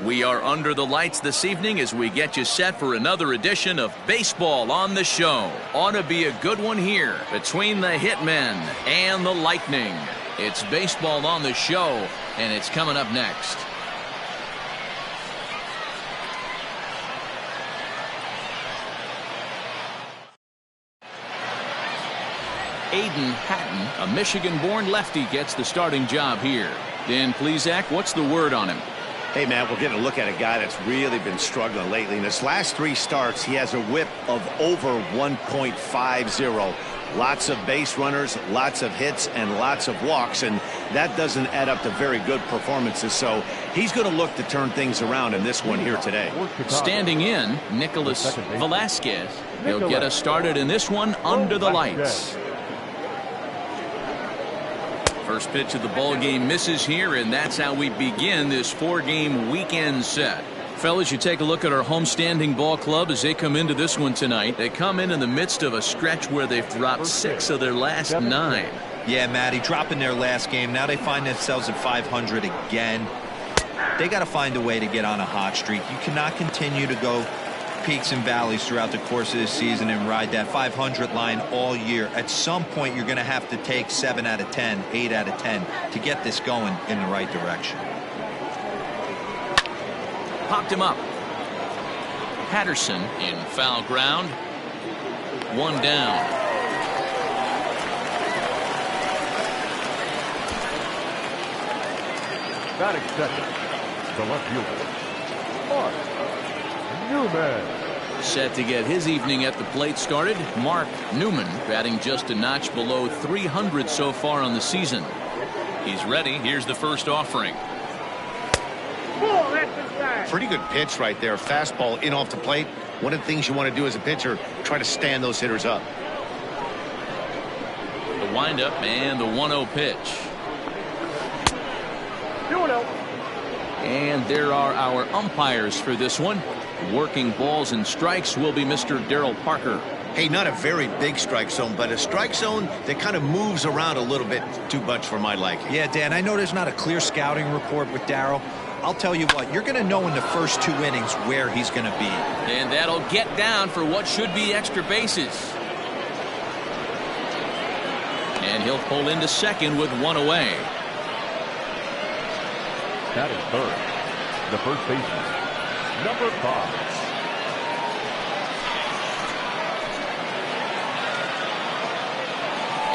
We are under the lights this evening as we get you set for another edition of Baseball on the Show. Ought to be a good one here between the Hitmen and the Lightning. It's Baseball on the Show, and it's coming up next. Aidan Patton, a Michigan-born lefty, gets the starting job here. Dan Plesac, what's the word on him? Hey, Matt, we're getting a look at a guy that's really been struggling lately. In his last 3 starts, he has a whip of over 1.50. Lots of base runners, lots of hits, and lots of walks, and that doesn't add up to very good performances. So he's going to look to turn things around in this one here today. Standing in, Nicholas Velasquez. He'll get us started in this one under the lights. First pitch of the ball game misses here, and that's how we begin this 4-game weekend set. Fellas, you take a look at our homestanding ball club as they come into this one tonight. They come in the midst of a stretch where they've dropped 6 of their last 9. Yeah, Matty, dropping their last game. Now they find themselves at 500 again. They got to find a way to get on a hot streak. You cannot continue to go peaks and valleys throughout the course of this season and ride that 500 line all year. At some point, you're going to have to take 7 out of 10, 8 out of 10 to get this going in the right direction. Popped him up. Patterson in foul ground. 1 down. Batting second, the left fielder, Mark Newman. Set to get his evening at the plate started. Mark Newman batting just a notch below 300 so far on the season. He's ready. Here's the first offering. Pretty good pitch right there. Fastball in off the plate. One of the things you want to do as a pitcher, try to stand those hitters up. The windup and the 1-0 pitch. 2-0. And there are our umpires for this one. Working balls and strikes will be Mr. Darryl Parker. Hey, not a very big strike zone, but a strike zone that kind of moves around a little bit too much for my liking. Yeah, Dan, I know there's not a clear scouting report with Darryl. I'll tell you what, you're going to know in the first 2 innings where he's going to be. And that'll get down for what should be extra bases. And he'll pull into second with 1 away. That is third, the first baseman, number 5.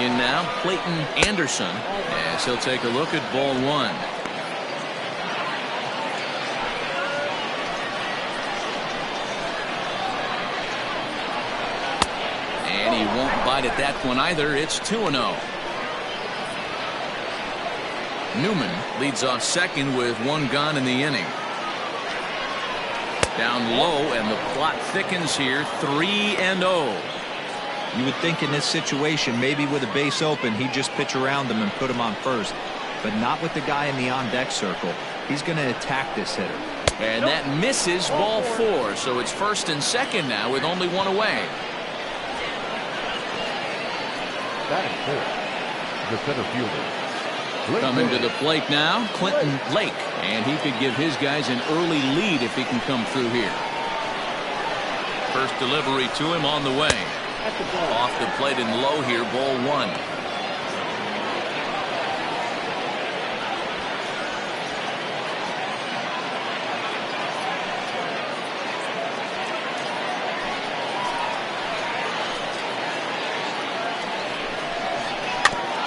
In now, Clayton Anderson, as he'll take a look at ball 1. And he won't bite at that one either. It's 2-0. Newman leads off second with 1 gone in the inning. Down low, and the plot thickens here. 3-0. You would think in this situation, maybe with a base open, he'd just pitch around him and put him on first. But not with the guy in the on-deck circle. He's going to attack this hitter. And that misses ball 4. So it's first and second now with only 1 away. Batting fourth, the center fielder. Coming to the plate now, Clinton Lake. And he could give his guys an early lead if he can come through here. First delivery to him on the way. Off the plate and low here, ball 1.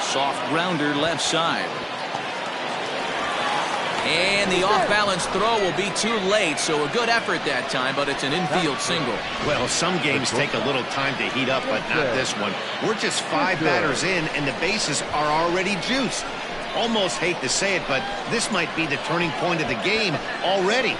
Soft grounder left side. And the off-balance throw will be too late, so a good effort that time, but it's an infield single. Well, some games take a little time to heat up, but not this one. We're just 5 batters in, and the bases are already juiced. Almost hate to say it, but this might be the turning point of the game already.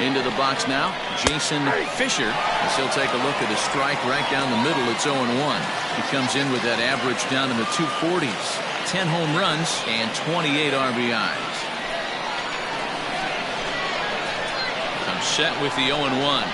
Into the box now, Jason Fisher, as he'll take a look at a strike right down the middle. It's 0-1. He comes in with that average down in the 240s. 10 home runs and 28 RBIs. Comes set with the 0-1.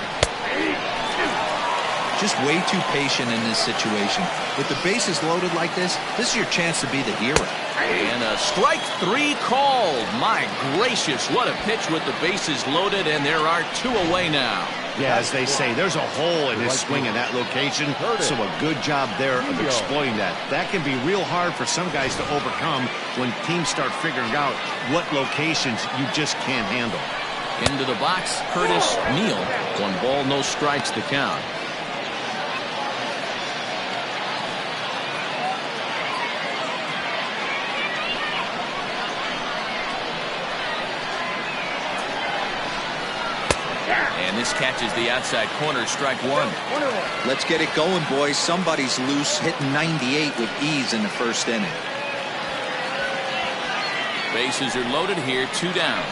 Just way too patient in this situation. With the bases loaded like this is your chance to be the hero. And a strike 3 called. My gracious, what a pitch with the bases loaded, and there are 2 away now. Yeah, as they say, there's a hole in his swing in that location, so a good job there of exploiting that. That can be real hard for some guys to overcome when teams start figuring out what locations you just can't handle. Into the box, Curtis Neal. 1 ball, no strikes to count. And this catches the outside corner, strike 1. Let's get it going, boys. Somebody's loose, hitting 98 with ease in the first inning. Bases are loaded here, 2 down.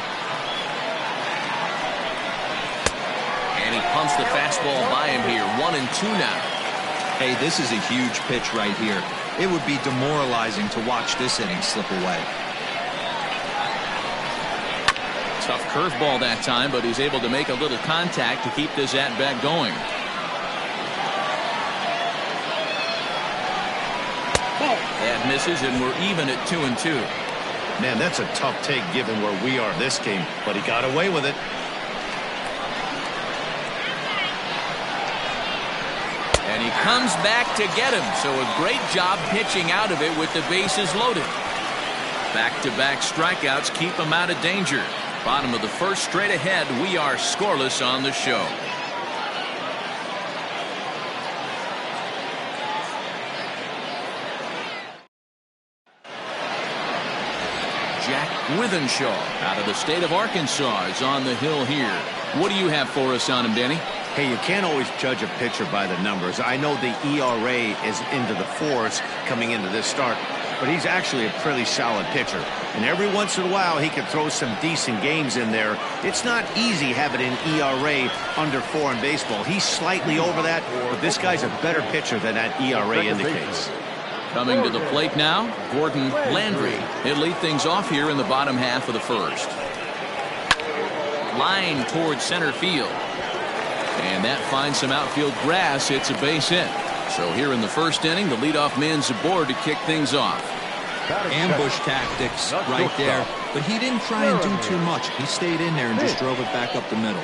And he pumps the fastball by him here, 1-2 now. Hey, this is a huge pitch right here. It would be demoralizing to watch this inning slip away. Tough curveball that time, but he's able to make a little contact to keep this at-bat going. That misses, and we're even at 2-2. Man, that's a tough take given where we are this game, but he got away with it. And he comes back to get him, so a great job pitching out of it with the bases loaded. Back-to-back strikeouts keep him out of danger. Bottom of the first, straight ahead. We are scoreless on the show. Jack Withenshaw out of the state of Arkansas is on the hill here. What do you have for us on him, Danny? Hey, you can't always judge a pitcher by the numbers. I know the ERA is into the 4s coming into this start, but he's actually a pretty solid pitcher. And every once in a while, he can throw some decent games in there. It's not easy having an ERA under 4 in baseball. He's slightly over that, but this guy's a better pitcher than that ERA indicates. Coming to the plate now, Gordon Landry. He'll lead things off here in the bottom half of the first. Line towards center field. And that finds some outfield grass. It's a base hit. So here in the first inning, the leadoff man's aboard to kick things off. Ambush tactics right there, but he didn't try and do too much. He stayed in there and just drove it back up the middle.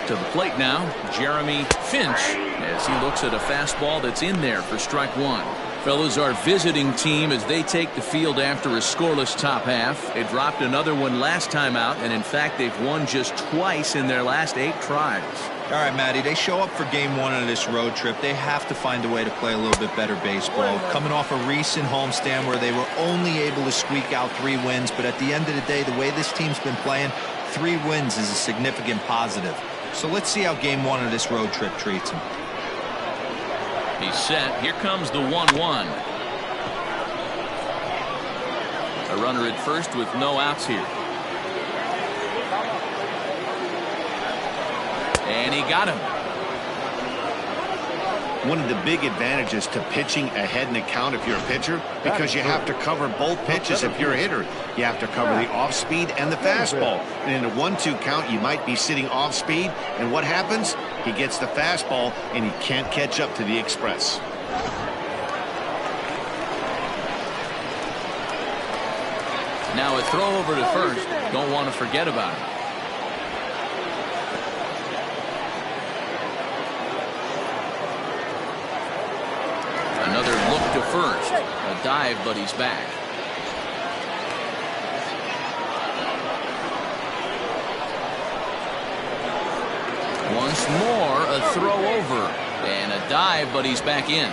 To the plate now, Jeremy Finch, as he looks at a fastball that's in there for strike 1. Fellas, our visiting team, as they take the field after a scoreless top half. They dropped another one last time out, and in fact, they've won just twice in their last 8 tries. All right, Matty, they show up for game 1 of this road trip. They have to find a way to play a little bit better baseball. Coming off a recent homestand where they were only able to squeak out 3 wins, but at the end of the day, the way this team's been playing, 3 wins is a significant positive. So let's see how game 1 of this road trip treats him. He's set. Here comes the 1-1. A runner at first with no outs here. And he got him. One of the big advantages to pitching ahead in the count if you're a pitcher, because you have to cover both pitches if you're a hitter. You have to cover the off speed and the fastball. And in a 1-2 count, you might be sitting off speed, and what happens? He gets the fastball, and he can't catch up to the express. Now a throw over to first. Don't want to forget about it. Another look to first. A dive, but he's back. Once more, a throw over. And a dive, but he's back in.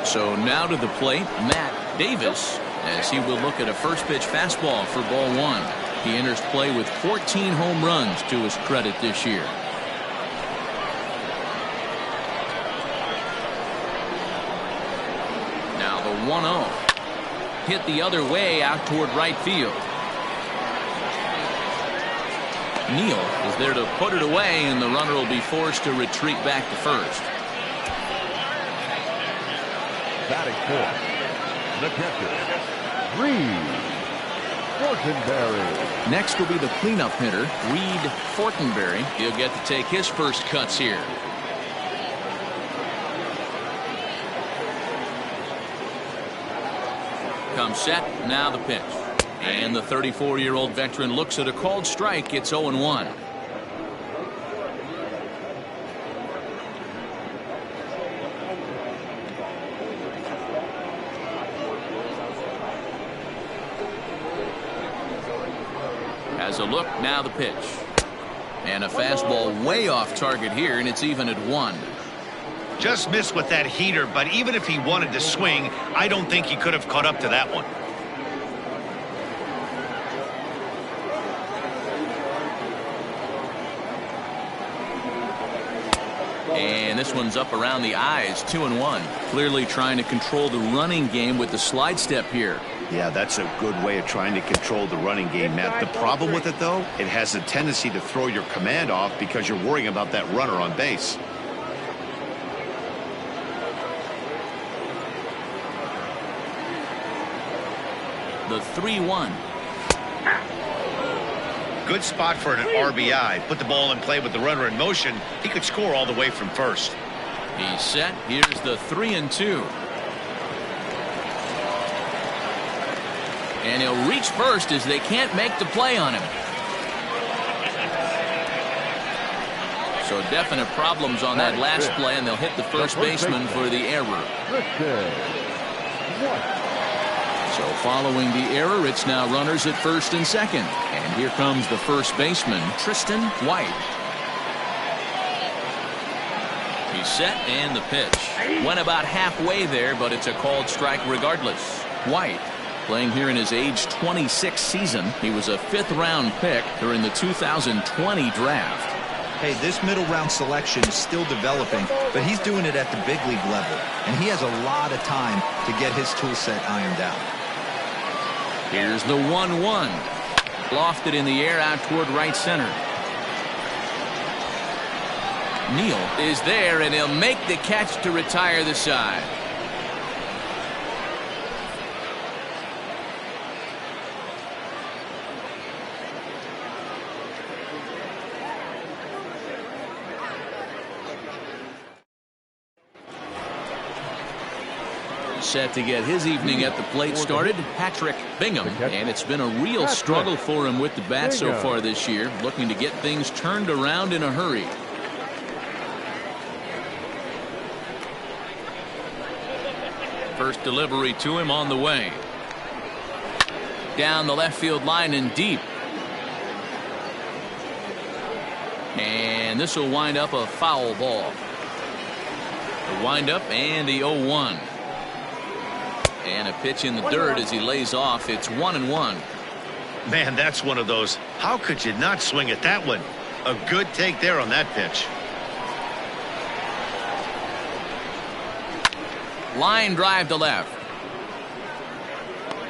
So now to the plate, Matt Davis, as he will look at a first pitch fastball for ball 1. He enters play with 14 home runs to his credit this year. Now the 1-0. Hit the other way out toward right field. Neal is there to put it away, and the runner will be forced to retreat back to first. Batting fourth, the catcher, Reed Fortenberry. Next will be the cleanup hitter, Reed Fortenberry. He'll get to take his first cuts here. Comes set, now the pitch. And the 34-year-old veteran looks at a called strike. It's 0-1. Has a look, now the pitch. And a fastball way off target here, and it's even at 1. Just missed with that heater, but even if he wanted to swing, I don't think he could have caught up to that one. And this one's up around the eyes, 2-1. Clearly trying to control the running game with the slide step here. Yeah, that's a good way of trying to control the running game, Matt. The problem with it, though, it has a tendency to throw your command off because you're worrying about that runner on base. The 3-1. Good spot for an RBI. Put the ball in play with the runner in motion. He could score all the way from first. He's set. Here's the 3-2. And he'll reach first as they can't make the play on him. So definite problems on that last play, and they'll hit the first baseman for the error. So following the error, it's now runners at first and second. And here comes the first baseman, Tristan White. He's set, and the pitch. Went about halfway there, but it's a called strike regardless. White, playing here in his age 26 season. He was a 5th-round pick during the 2020 draft. Hey, this middle round selection is still developing, but he's doing it at the big league level, and he has a lot of time to get his tool set ironed out. Here's the 1-1. Lofted in the air out toward right center. Neal is there, and he'll make the catch to retire the side. Set to get his evening at the plate started, Patrick Bingham, and it's been a real struggle for him with the bat so far this year, looking to get things turned around in a hurry. First delivery to him on the way. Down the left field line and deep. And this will wind up a foul ball. The windup and the 0-1. And a pitch in the dirt as he lays off. It's 1-1. Man, that's one of those. How could you not swing at that one? A good take there on that pitch. Line drive to left.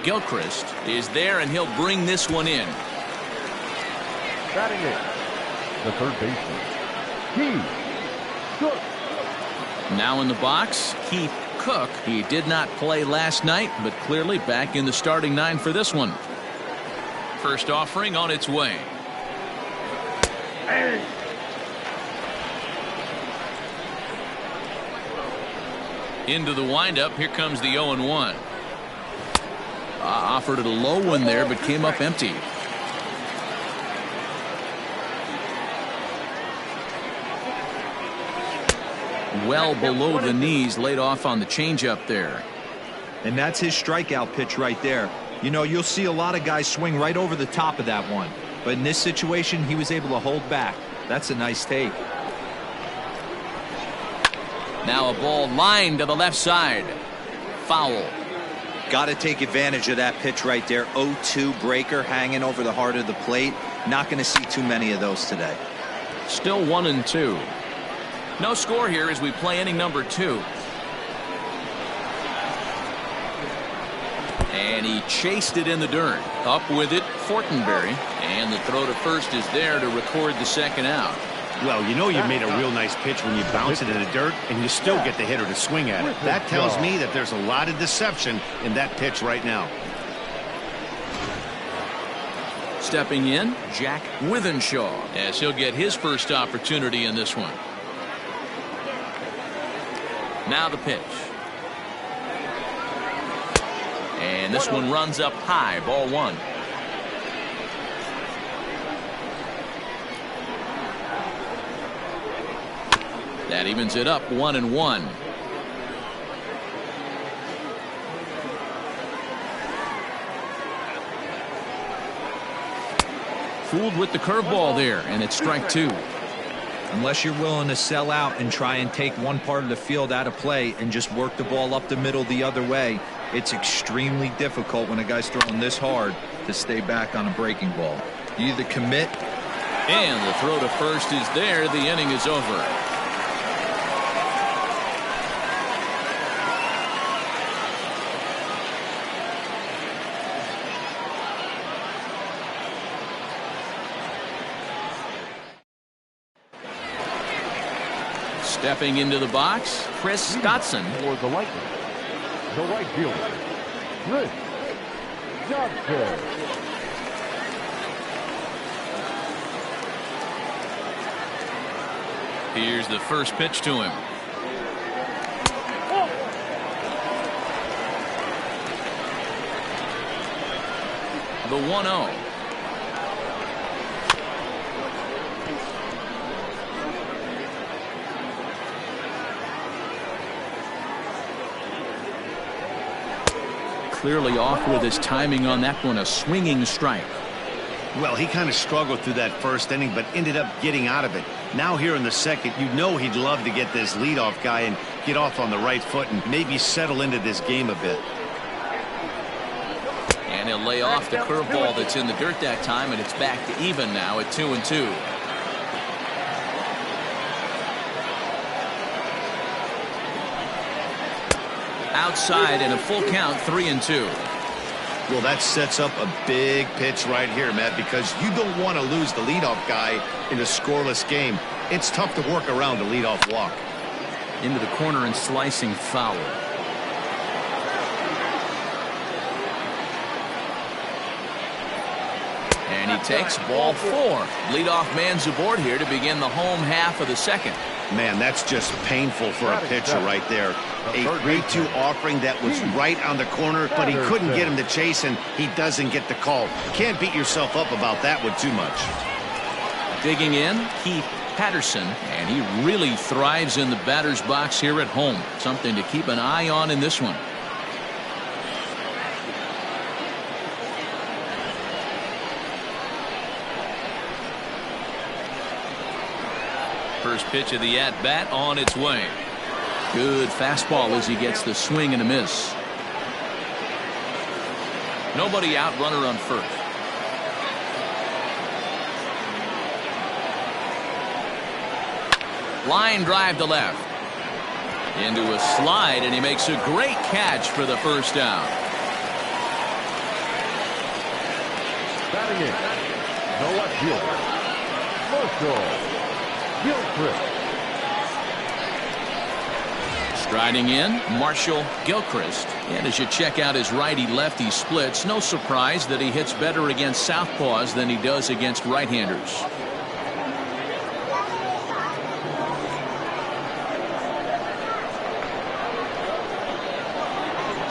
Gilchrist is there, and he'll bring this one in. Batting it, the third baseman, Keith Cook. Now in the box, Keith Cook. He did not play last night, but clearly back in the starting 9 for this one. First offering on its way. Into the windup. Here comes the 0-1. Offered it a low one there, but came up empty. Well below the knees, laid off on the changeup there. And that's his strikeout pitch right there. You know, you'll see a lot of guys swing right over the top of that one. But in this situation, he was able to hold back. That's a nice take. Now a ball lined to the left side. Foul. Got to take advantage of that pitch right there. 0-2 breaker hanging over the heart of the plate. Not going to see too many of those today. Still 1-2. No score here as we play inning number 2. And he chased it in the dirt. Up with it, Fortenberry. And the throw to first is there to record the second out. Well, you know you made a real nice pitch when you bounce it in the dirt and you still get the hitter to swing at it. That tells me that there's a lot of deception in that pitch right now. Stepping in, Jack Withenshaw, as he'll get his first opportunity in this one. Now the pitch. And this one runs up high, ball one. That evens it up 1-1. Fooled with the curveball there, and it's strike two. Unless you're willing to sell out and try and take one part of the field out of play and just work the ball up the middle the other way, it's extremely difficult when a guy's throwing this hard to stay back on a breaking ball. You either commit. And the throw to first is there. The inning is over. Stepping into the box, Chris Dotson. For the Lightning, the right fielder, Chris Johnson. Here's the first pitch to him. The 1-0. Clearly off with his timing on that one, a swinging strike. Well, he kind of struggled through that first inning, but ended up getting out of it. Now here in the second, you know he'd love to get this leadoff guy and get off on the right foot and maybe settle into this game a bit. And he'll lay off the curveball that's in the dirt that time, and it's back to even now at 2-2. Outside and a full count, 3-2. Well, that sets up a big pitch right here, Matt, because you don't want to lose the leadoff guy in a scoreless game. It's tough to work around a leadoff walk. Into the corner and slicing foul. And he takes ball four. Leadoff man's aboard here to begin the home half of the second. Man, that's just painful for a pitcher right there. A 3-2 offering that was right on the corner, but he couldn't get him to chase, and he doesn't get the call. Can't beat yourself up about that one too much. Digging in, Keith Patterson, and he really thrives in the batter's box here at home. Something to keep an eye on in this one. First pitch of the at-bat on its way. Good fastball as he gets the swing and a miss. Nobody out, runner on first. Line drive to left. Into a slide, and he makes a great catch for the first down. Batting in, the left fielder, Marshall Gilchrist. Striding in, Marshall Gilchrist. And as you check out his righty-lefty splits, no surprise that he hits better against southpaws than he does against right-handers.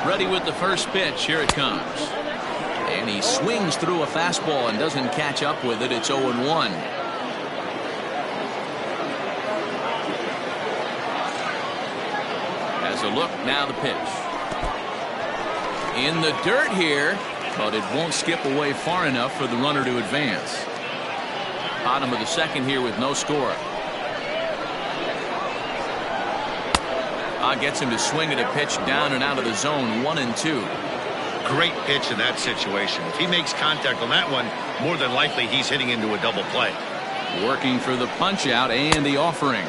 Ready with the first pitch. Here it comes. And he swings through a fastball and doesn't catch up with it. It's 0-1. A look, now the pitch. In the dirt here, but it won't skip away far enough for the runner to advance. Bottom of the second here with no score. Gets him to swing at a pitch down and out of the zone, 1-2. Great pitch in that situation. If he makes contact on that one, more than likely he's hitting into a double play. Working for the punch out and the offering.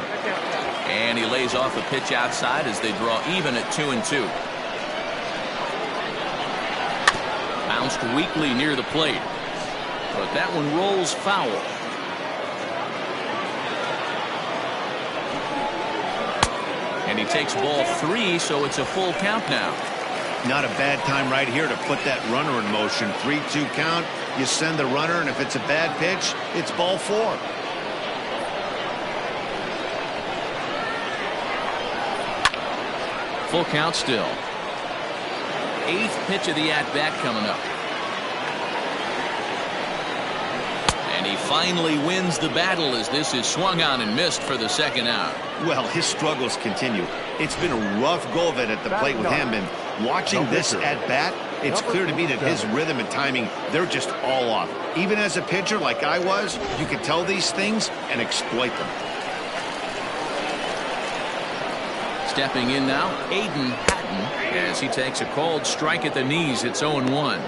And he lays off a pitch outside as they draw even at 2-2. Bounced weakly near the plate, but that one rolls foul. And he takes ball 3, so it's a full count now. Not a bad time right here to put that runner in motion. 3-2 count. You send the runner, and if it's a bad pitch, it's ball 4. Full count still. 8th pitch of the at-bat coming up. And he finally wins the battle as this is swung on and missed for the second out. Well, his struggles continue. It's been a rough go of it at the plate with him, and watching this at-bat, it's clear to me that his rhythm and timing, they're just all off. Even as a pitcher like I was, you can tell these things and exploit them. Stepping in now, Aidan Patton, as he takes a called strike at the knees. It's 0-1.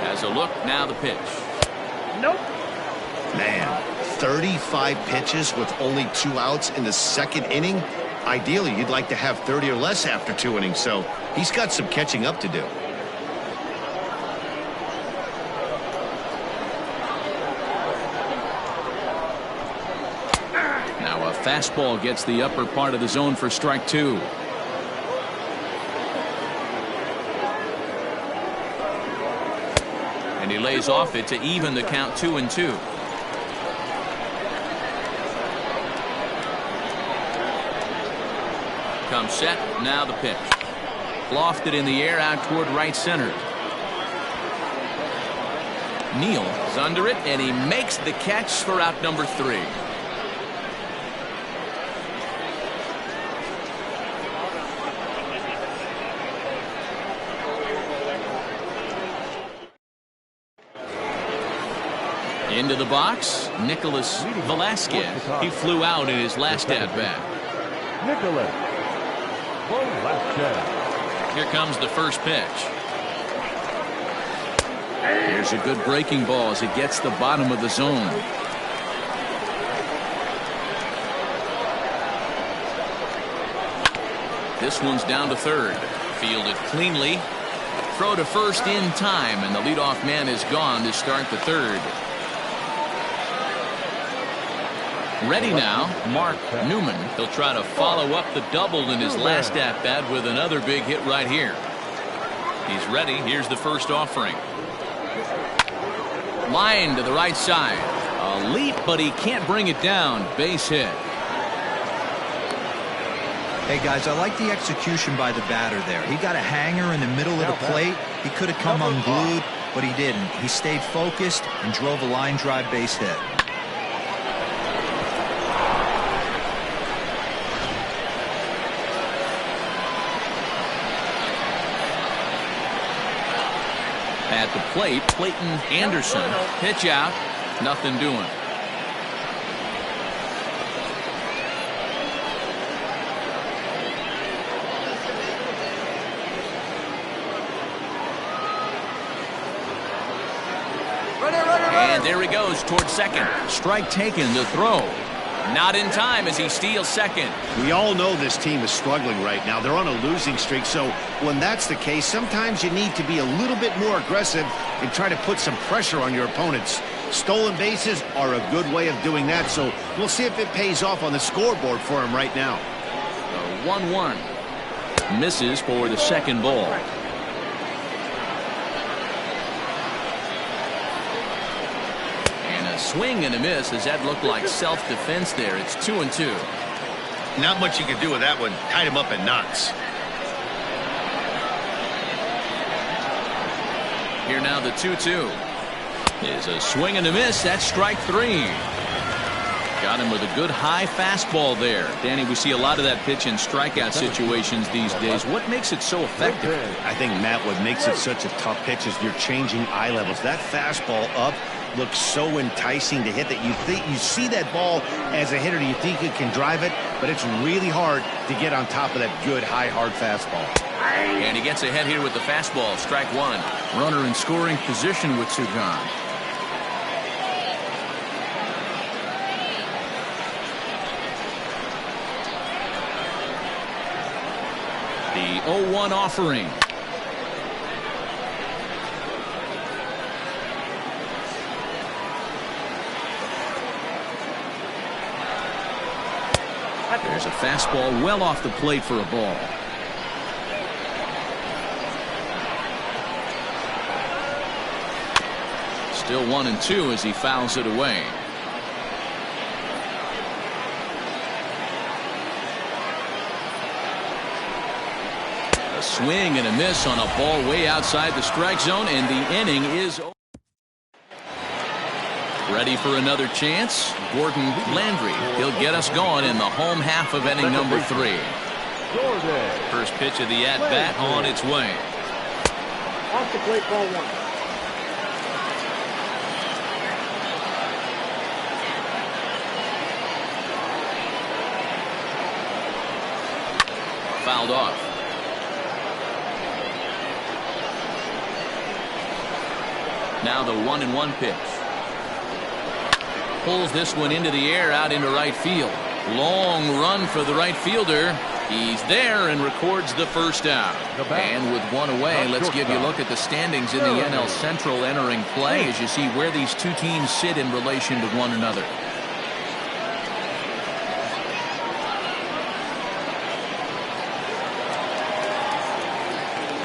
As a look, now the pitch. Nope. Man, 35 pitches with only 2 outs in the second inning. Ideally, you'd like to have 30 or less after 2 innings, so he's got some catching up to do. Now a fastball gets the upper part of the zone for strike 2. And he lays off it to even the count 2-2. Comes set, now the pitch. Lofted in the air out toward right center. Neal is under it, and he makes the catch for out number 3. Into the box, Nicholas Velasquez. He flew out in his last at-bat. Nicholas Velasquez. Here comes the first pitch. Here's a good breaking ball as it gets the bottom of the zone. This one's down to third. Fielded cleanly. Throw to first in time, and the leadoff man is gone to start the third. Ready now, Mark Newman. He'll try to follow up the double in his last at-bat with another big hit right here. He's ready. Here's the first offering. Line to the right side. A leap, but he can't bring it down. Base hit. Hey, guys, I like the execution by the batter there. He got a hanger in the middle of the plate. He could have come unglued, but he didn't. He stayed focused and drove a line drive base hit. At the plate, Clayton Anderson. Pitch out. Nothing doing. And there he goes towards second. Strike taken, the throw. Not in time as he steals second. We all know this team is struggling right now. They're on a losing streak, so when that's the case, sometimes you need to be a little bit more aggressive and try to put some pressure on your opponents. Stolen bases are a good way of doing that, so we'll see if it pays off on the scoreboard for him right now. 1-1. Misses for the second ball. Swing and a miss as that looked like self-defense there. It's 2-2. Not much you can do with that one. Tied him up in knots. Here now the 2-2 is a swing and a miss. That's strike 3. Got him with a good high fastball there. Danny, we see a lot of that pitch in strikeout situations these days. What makes it so effective? I think, Matt, what makes it such a tough pitch is you're changing eye levels. That fastball up looks so enticing to hit that you see that ball as a hitter, you think you can drive it, but it's really hard to get on top of that good high hard fastball. And he gets ahead here with the fastball. Strike 1. Runner in scoring position with two gone. The 0-1 offering. There's a fastball well off the plate for a ball. Still 1-2 as he fouls it away. A swing and a miss on a ball way outside the strike zone, and the inning is over. Ready for another chance? Gordon Landry. He'll get us going in the home half of inning number 3. First pitch of the at-bat on its way. Off the plate, ball 1. Fouled off. Now the 1-1 pitch. Pulls this one into the air out into right field. Long run for the right fielder. He's there and records the first out. And with one away, let's give you a look at the standings in the NL Central entering play as you see where these two teams sit in relation to one another.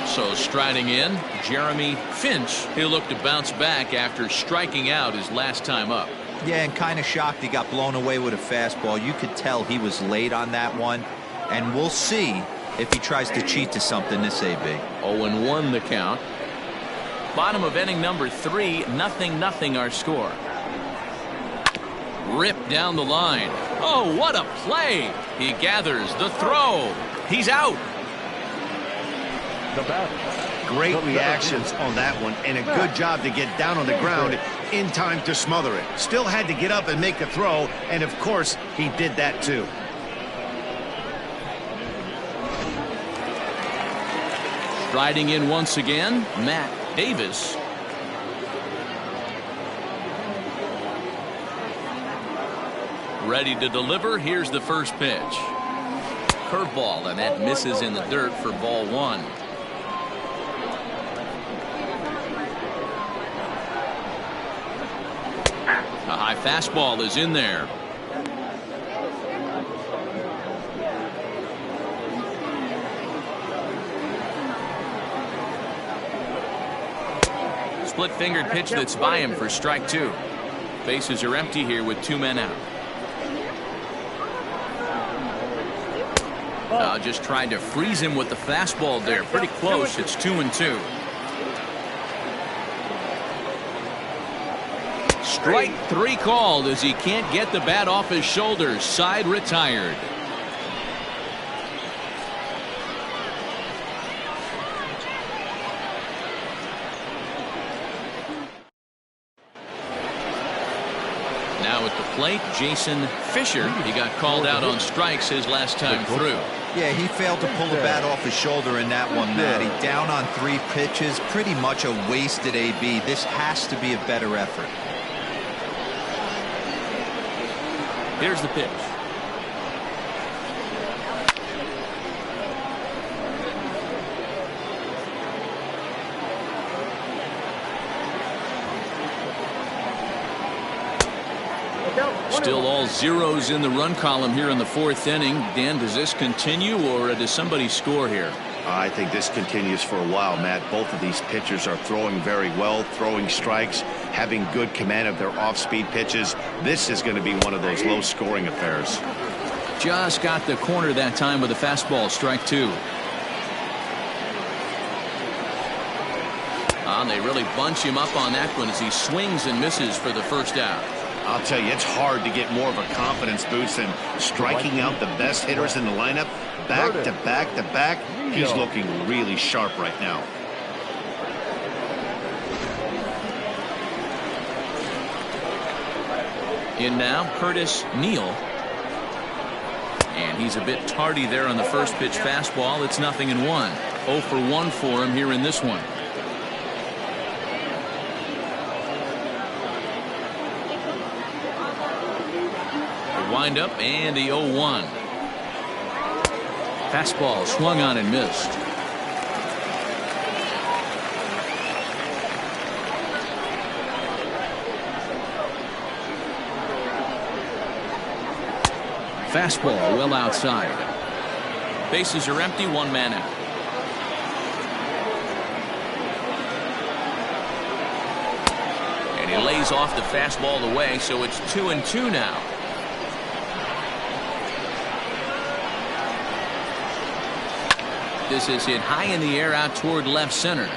So striding in, Jeremy Finch. He'll look to bounce back after striking out his last time up. Yeah, and kind of shocked he got blown away with a fastball. You could tell he was late on that one. And we'll see if he tries to cheat to something this AB. 0-1 the count. Bottom of inning number 3, 0-0 our score. Ripped down the line. Oh, what a play! He gathers the throw. He's out. Great reactions on that one, and a good job to get down on the ground in time to smother it. Still had to get up and make a throw, and of course he did that too. Striding in once again, Matt Davis. Ready to deliver. Here's the first pitch. Curveball, and that misses in the dirt for ball 1. A high fastball is in there. Split-fingered pitch that's by him for strike 2. Bases are empty here with 2 men out. Just trying to freeze him with the fastball there. Pretty close. It's 2-2. Strike 3 called as he can't get the bat off his shoulders. Side retired. Now at the plate, Jason Fisher. He got called out on strikes his last time through. Yeah, he failed to pull the bat off his shoulder in that one, Matty. Down on 3 pitches. Pretty much a wasted AB. This has to be a better effort. Here's the pitch. Still all zeros in the run column here in the 4th inning. Dan, does this continue or does somebody score here? I think this continues for a while, Matt. Both of these pitchers are throwing very well, throwing strikes, having good command of their off-speed pitches. This is going to be one of those low-scoring affairs. Just got the corner that time with a fastball, strike 2. They really bunch him up on that one as he swings and misses for the first out. I'll tell you, it's hard to get more of a confidence boost than striking out the best hitters in the lineup back to back to back. He's looking really sharp right now. In now, Curtis Neal. And he's a bit tardy there on the first pitch fastball. It's 0-1. 0 for 1 for him here in this one. Wind up and the 0-1. Fastball swung on and missed. fastball well outside. Bases are empty, one man out. And he lays off the fastball away, so it's 2-2 now. This is hit high in the air out toward left center.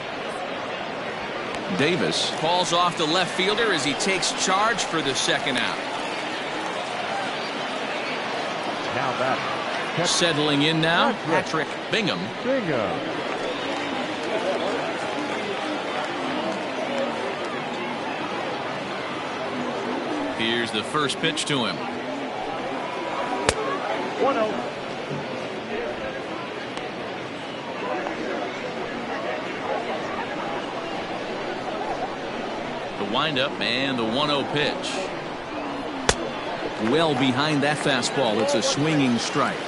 Davis calls off the left fielder as he takes charge for the second out. Now that. Settling in now, Patrick Bingham. Bingham. Here's the first pitch to him. 1-0. The windup and the 1-0 pitch. Well behind that fastball. It's a swinging strike.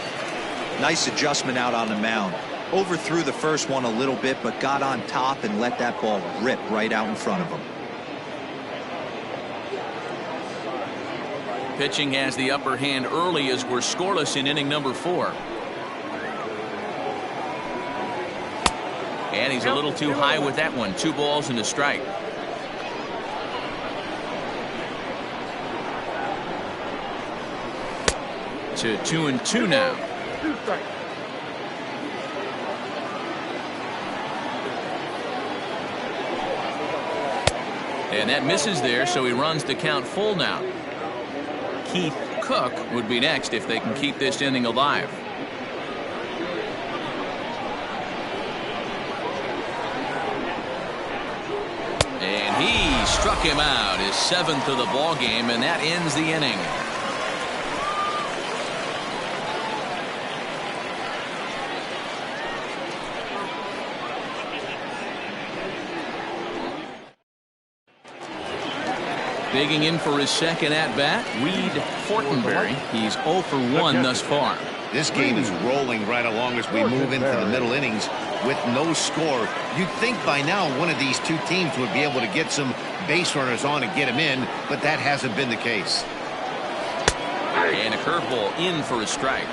Nice adjustment out on the mound. Overthrew the first one a little bit, but got on top and let that ball rip right out in front of him. Pitching has the upper hand early as we're scoreless in inning number 4. And he's a little too high with that one. 2 balls and a strike. To 2-2 now. And that misses there, so he runs the count full now. Keith Cook would be next if they can keep this inning alive. And he struck him out, his 7th of the ball game, and that ends the inning. Digging in for his second at-bat, Reed Fortenberry. He's 0 for 1 thus far. This game is rolling right along as we move into the middle innings with no score. You'd think by now one of these two teams would be able to get some base runners on and get them in, but that hasn't been the case. And a curveball in for a strike.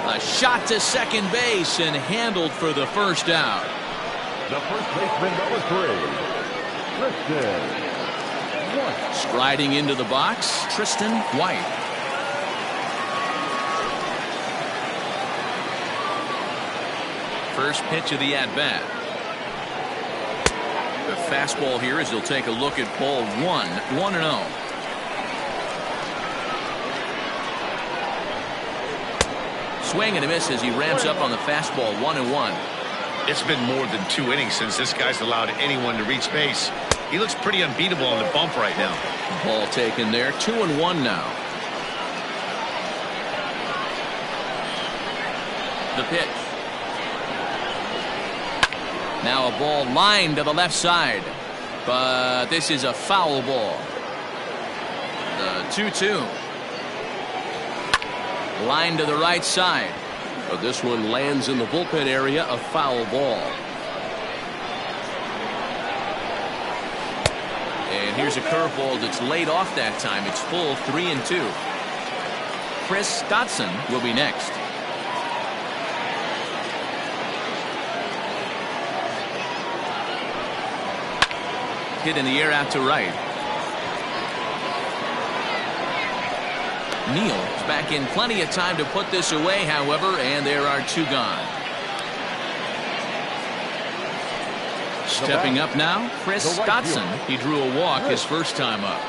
A shot to second base and handled for the first out. The first baseman, number 3, Tristan White. Striding into the box, Tristan White. First pitch of the at-bat. The fastball here as he'll take a look at ball 1, 1-0. Swing and a miss as he ramps up on the fastball. 1-1. It's been more than 2 innings since this guy's allowed anyone to reach base. He looks pretty unbeatable on the bump right now. Ball taken there. 2-1 now. The pitch. Now a ball lined to the left side, but this is a foul ball. The 2-2. Line to the right side, but this one lands in the bullpen area. A foul ball. And here's a curveball that's laid off that time. It's full. 3-2. Chris Dotson will be next. Hit in the air out to right. Neal is back in plenty of time to put this away, however, and there are 2 gone. Stepping up now, Chris Dotson. He drew a walk his first time up.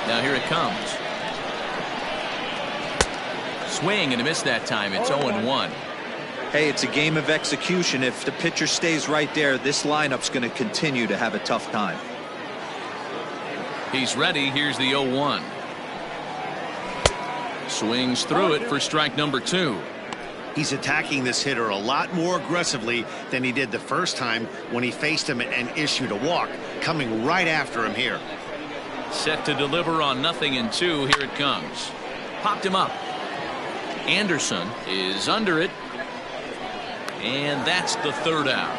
Now here it comes. Swing and a miss that time. It's 0-1. Hey, it's a game of execution. If the pitcher stays right there, this lineup's going to continue to have a tough time. He's ready. Here's the 0-1. Swings through it for strike number 2. He's attacking this hitter a lot more aggressively than he did the first time when he faced him and issued a walk. Coming right after him here. Set to deliver on 0-2. Here it comes. Popped him up. Anderson is under it. And that's the 3rd out.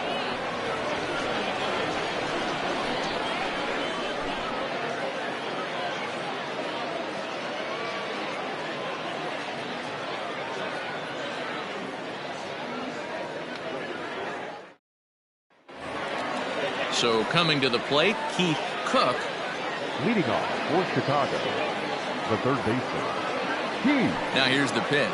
So coming to the plate, Keith Cook. Leading off for Chicago, the third baseman, Keith. Now here's the pitch.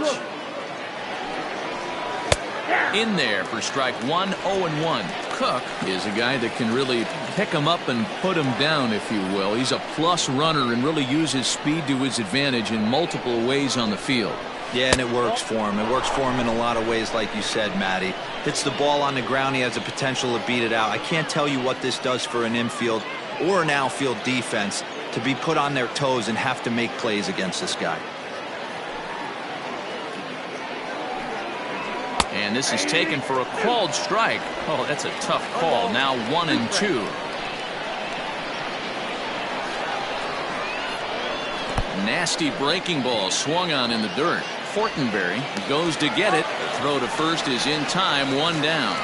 In there for strike one, 0-1. Cook is a guy that can really pick him up and put him down, if you will. He's a plus runner and really uses speed to his advantage in multiple ways on the field. Yeah, and it works for him. It works for him in a lot of ways, like you said, Matty. Hits the ball on the ground, he has the potential to beat it out. I can't tell you what this does for an infield or an outfield defense to be put on their toes and have to make plays against this guy. And this is taken for a called strike. Oh, that's a tough call. Now 1-2. Nasty breaking ball swung on in the dirt. Fortenberry goes to get it. The throw to first is in time. One down.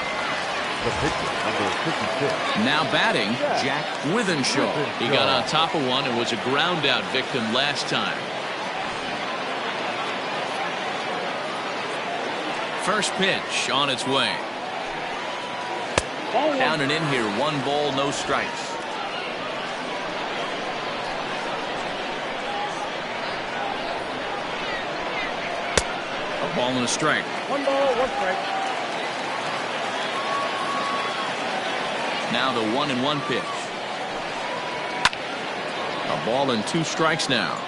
The pitcher, number 56. Now batting, Jack Withenshaw. He got on top of one and was a ground out victim last time. First pitch on its way. Down and in here, 1 ball, no strikes. A ball and a strike. 1 ball, 1 strike. Now the 1-1 pitch. A ball and 2 strikes now.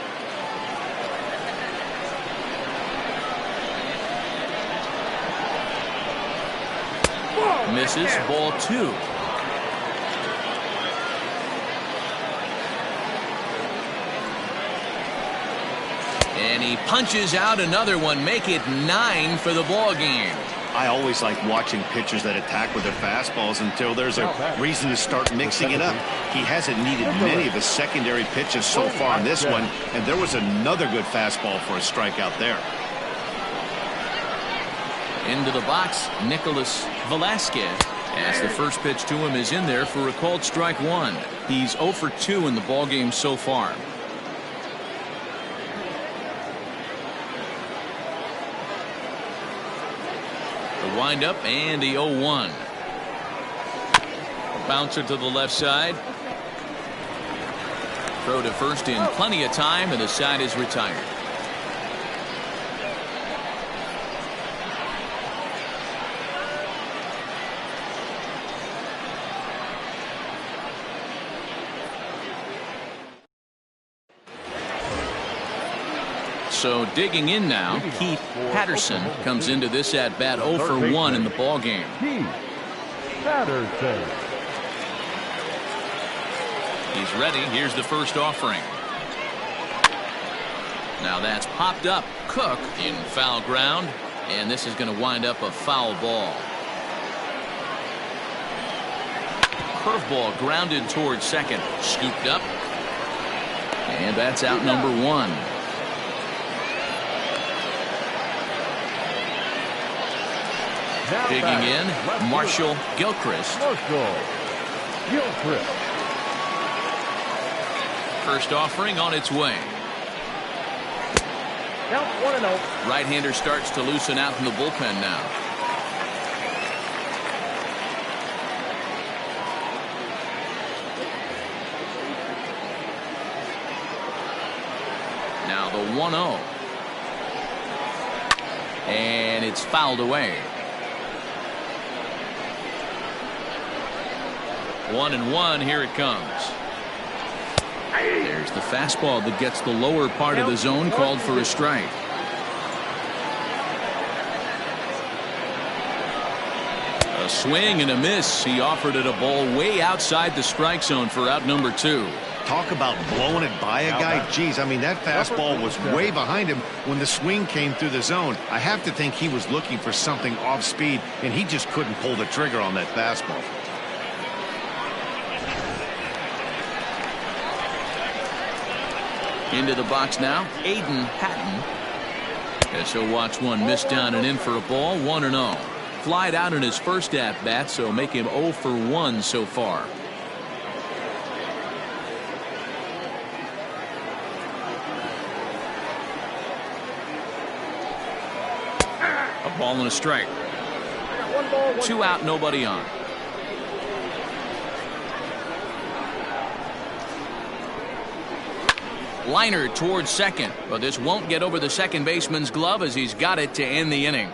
Misses, ball 2. And he punches out another one, make it 9 for the ball game. I always like watching pitchers that attack with their fastballs until there's a reason to start mixing it up. He hasn't needed many of his secondary pitches so far in this one, and there was another good fastball for a strikeout there. Into the box, Nicholas Velasquez, as the first pitch to him is in there for a called strike 1. He's 0 for 2 in the ballgame so far. The windup and the 0-1. A bouncer to the left side. Throw to first in plenty of time, and the side is retired. So digging in now, Keith Patterson comes into this at bat 0 for 1 in the ball game. Keith Patterson. He's ready. Here's the first offering. Now that's popped up. Cook in foul ground, and this is going to wind up a foul ball. Curveball grounded towards second, scooped up, and that's out number 1. Digging in, Marshall Gilchrist. First offering on its way. Count 1-0. Right-hander starts to loosen out in the bullpen now. Now the 1-0. And it's fouled away. 1-1, here it comes. There's the fastball that gets the lower part of the zone, called for a strike. A swing and a miss. He offered it a ball way outside the strike zone for out number 2. Talk about blowing it by a guy. Geez, I mean, that fastball was way behind him when the swing came through the zone. I have to think he was looking for something off speed, and he just couldn't pull the trigger on that fastball. Into the box now, Aidan Patton. As he'll watch one miss down and in for a ball, 1-0. Flied out in his first at-bat, so make him 0 for 1 so far. A ball and a strike. 1 ball, 1 2 out, nobody on. Liner towards second, but this won't get over the second baseman's glove as he's got it to end the inning.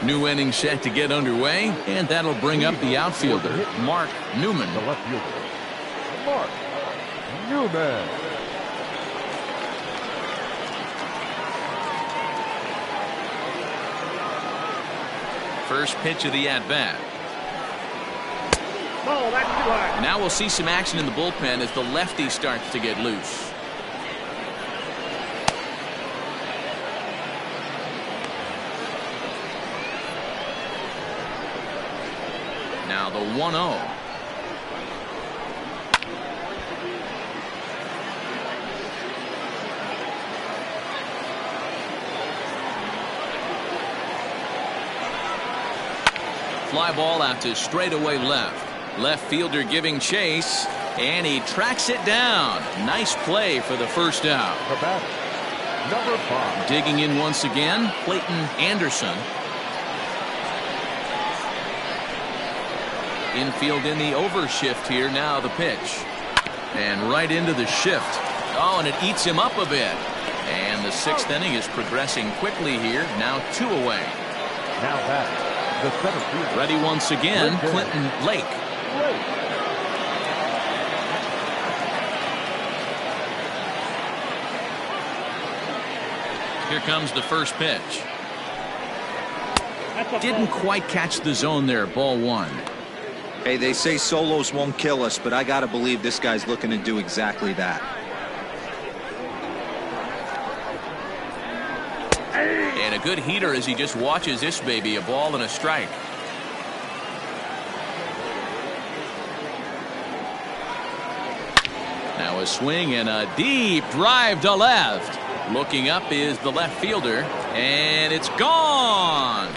New inning set to get underway, and that'll bring up the outfielder, Mark Newman. The left fielder, Mark Newman. First pitch of the at-bat. No, that's too high. Now we'll see some action in the bullpen as the lefty starts to get loose. Now the 1-0. Fly ball out to straightaway left. Left fielder giving chase, and he tracks it down. Nice play for the first out. The batter, number 5. Digging in once again, Clayton Anderson. Infield in the overshift here. Now the pitch. And right into the shift. Oh, and it eats him up a bit. And the 6th inning is progressing quickly here. Now 2 away. Now batter, the center fielder. Ready once again, Clinton Lake. Here comes the first pitch. Didn't quite catch the zone there. Ball 1. Hey, they say solos won't kill us, but I got to believe this guy's looking to do exactly that. And a good heater as he just watches this baby. A ball and a strike. Now a swing and a deep drive to left. Looking up is the left fielder, and it's gone.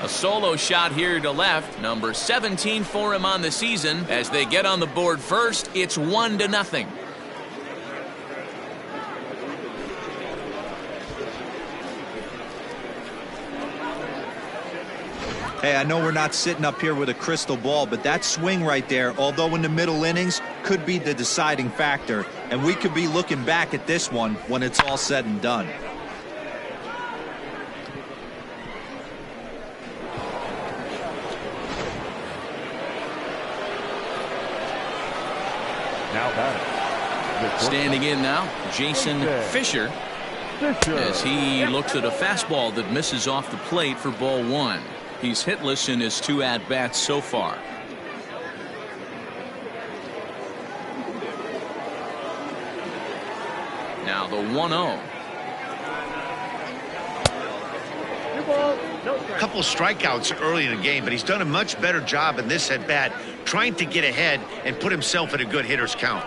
A solo shot here to left, number 17 for him on the season. As they get on the board first, it's 1-0. Hey, I know we're not sitting up here with a crystal ball, but that swing right there, although in the middle innings, could be the deciding factor. And we could be looking back at this one when it's all said and done. Now batter, Standing in now, Jason Fisher, as he looks at a fastball that misses off the plate for ball 1. He's hitless in his 2 at-bats so far. Now the 1-0. A couple of strikeouts early in the game, but he's done a much better job in this at-bat trying to get ahead and put himself in a good hitter's count.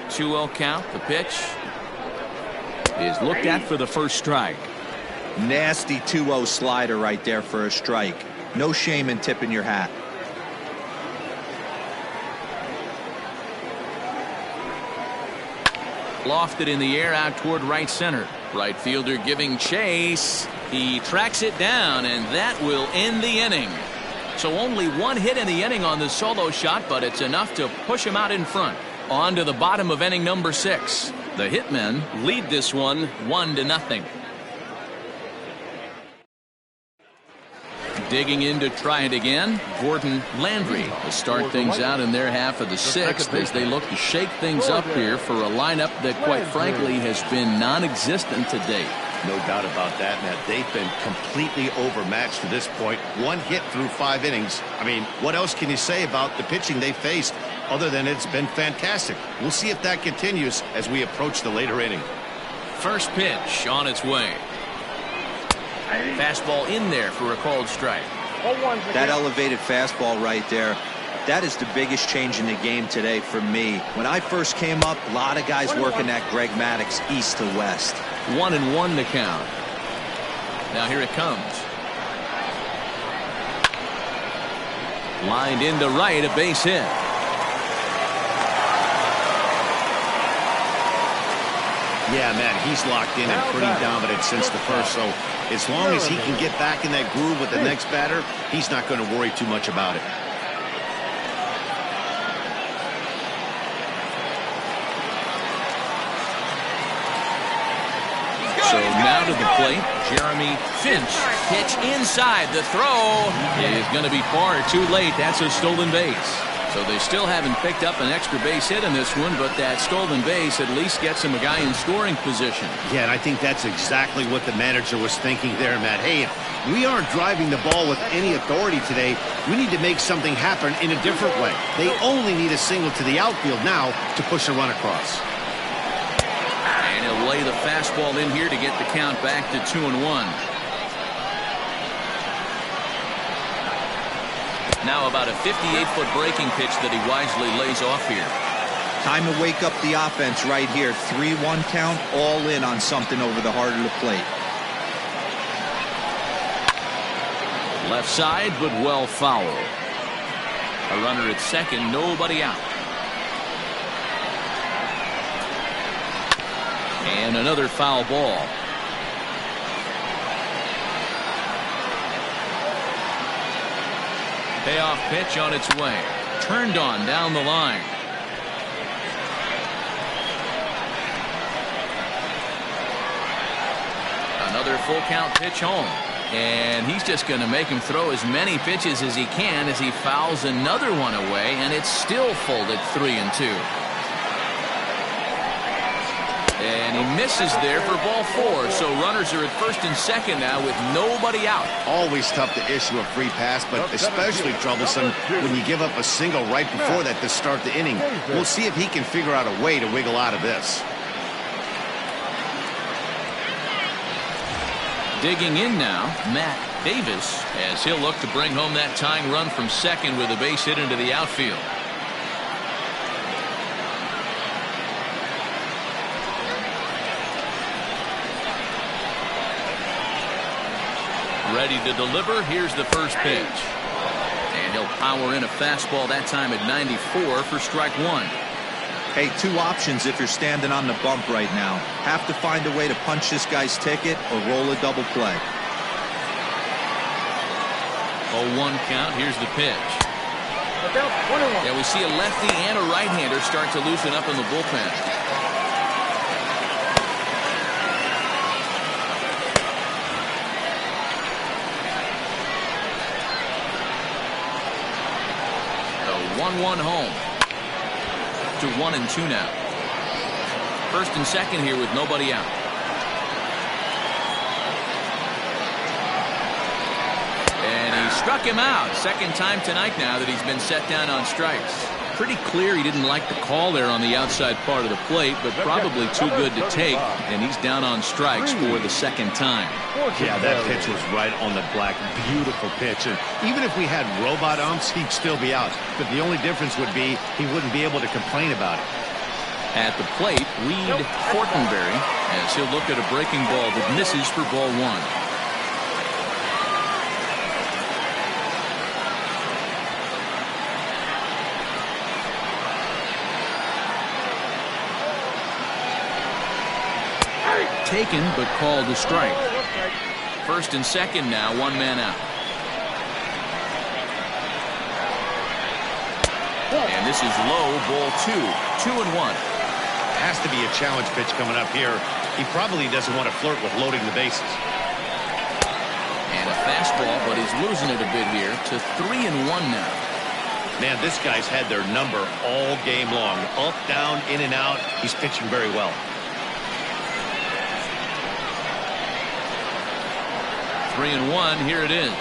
2-0 count. The pitch is looked at for the first strike. Nasty 2-0 slider right there for a strike. No shame in tipping your hat. Lofted in the air out toward right center. Right fielder giving chase. He tracks it down, and that will end the inning. So only 1 hit in the inning on the solo shot, but it's enough to push him out in front. On to the bottom of inning number 6. The Hitmen lead this one 1-0. Digging in to try it again, Gordon Landry to start things out in their half of the 6th as they look to shake things up here for a lineup that, quite frankly, has been non-existent to date. No doubt about that, Matt. They've been completely overmatched to this point. 1 hit through 5 innings. I mean, what else can you say about the pitching they faced other than it's been fantastic? We'll see if that continues as we approach the later inning. First pitch on its way. Fastball in there for a called strike. That elevated fastball right there, that is the biggest change in the game today for me. When I first came up, a lot of guys working that Greg Maddux east to west. 1-1 to count. Now here it comes. Lined into right, a base hit. Yeah, Matt, he's locked in and pretty dominant since the first, so as long as he can get back in that groove with the next batter, he's not going to worry too much about it. So now to the plate, Jeremy Finch. Pitch inside. The throw is going to be far too late. That's a stolen base. So they still haven't picked up an extra base hit in this one, but that stolen base at least gets him a guy in scoring position. Yeah, and I think that's exactly what the manager was thinking there, Matt. Hey, if we aren't driving the ball with any authority today, we need to make something happen in a different way. They only need a single to the outfield now to push a run across. And he'll lay the fastball in here to get the count back to 2-1. Now about a 58-foot breaking pitch that he wisely lays off here. Time to wake up the offense right here. 3-1 count, all in on something over the heart of the plate. Left side, but well foul. A runner at second, nobody out. And another foul ball. Payoff pitch on its way. Turned on down the line. Another full count pitch home. And he's just going to make him throw as many pitches as he can as he fouls another one away, and it's still folded 3-2. And he misses there for ball 4. So runners are at first and second now with nobody out. Always tough to issue a free pass, but especially troublesome when you give up a single right before that to start the inning. We'll see if he can figure out a way to wiggle out of this. Digging in now, Matt Davis, as he'll look to bring home that tying run from second with a base hit into the outfield. Ready to deliver. Here's the first pitch. And he'll power in a fastball that time at 94 for strike 1. Hey, 2 options if you're standing on the bump right now. Have to find a way to punch this guy's ticket or roll a double play. 0-1 count. Here's the pitch. Yeah, we see a lefty and a right-hander start to loosen up in the bullpen. A 1-1 home. To 1-2 now. First and second here with nobody out. And he struck him out. Second time tonight now that he's been set down on strikes. Pretty clear he didn't like the call there on the outside part of the plate, but probably too good to take, and he's down on strikes for the second time. Yeah, that pitch was right on the black. Beautiful pitch. And even if we had robot umps, he'd still be out. But the only difference would be he wouldn't be able to complain about it. At the plate, Reed Fortenberry, as he'll look at a breaking ball that misses for ball 1. Taken, but called a strike. First and second now, 1 man out. And this is low, ball 2. 2-1. Has to be a challenge pitch coming up here. He probably doesn't want to flirt with loading the bases. And a fastball, but he's losing it a bit here to 3-1 now. Man, this guy's had their number all game long. Up, down, in and out. He's pitching very well. 3-1. Here it is.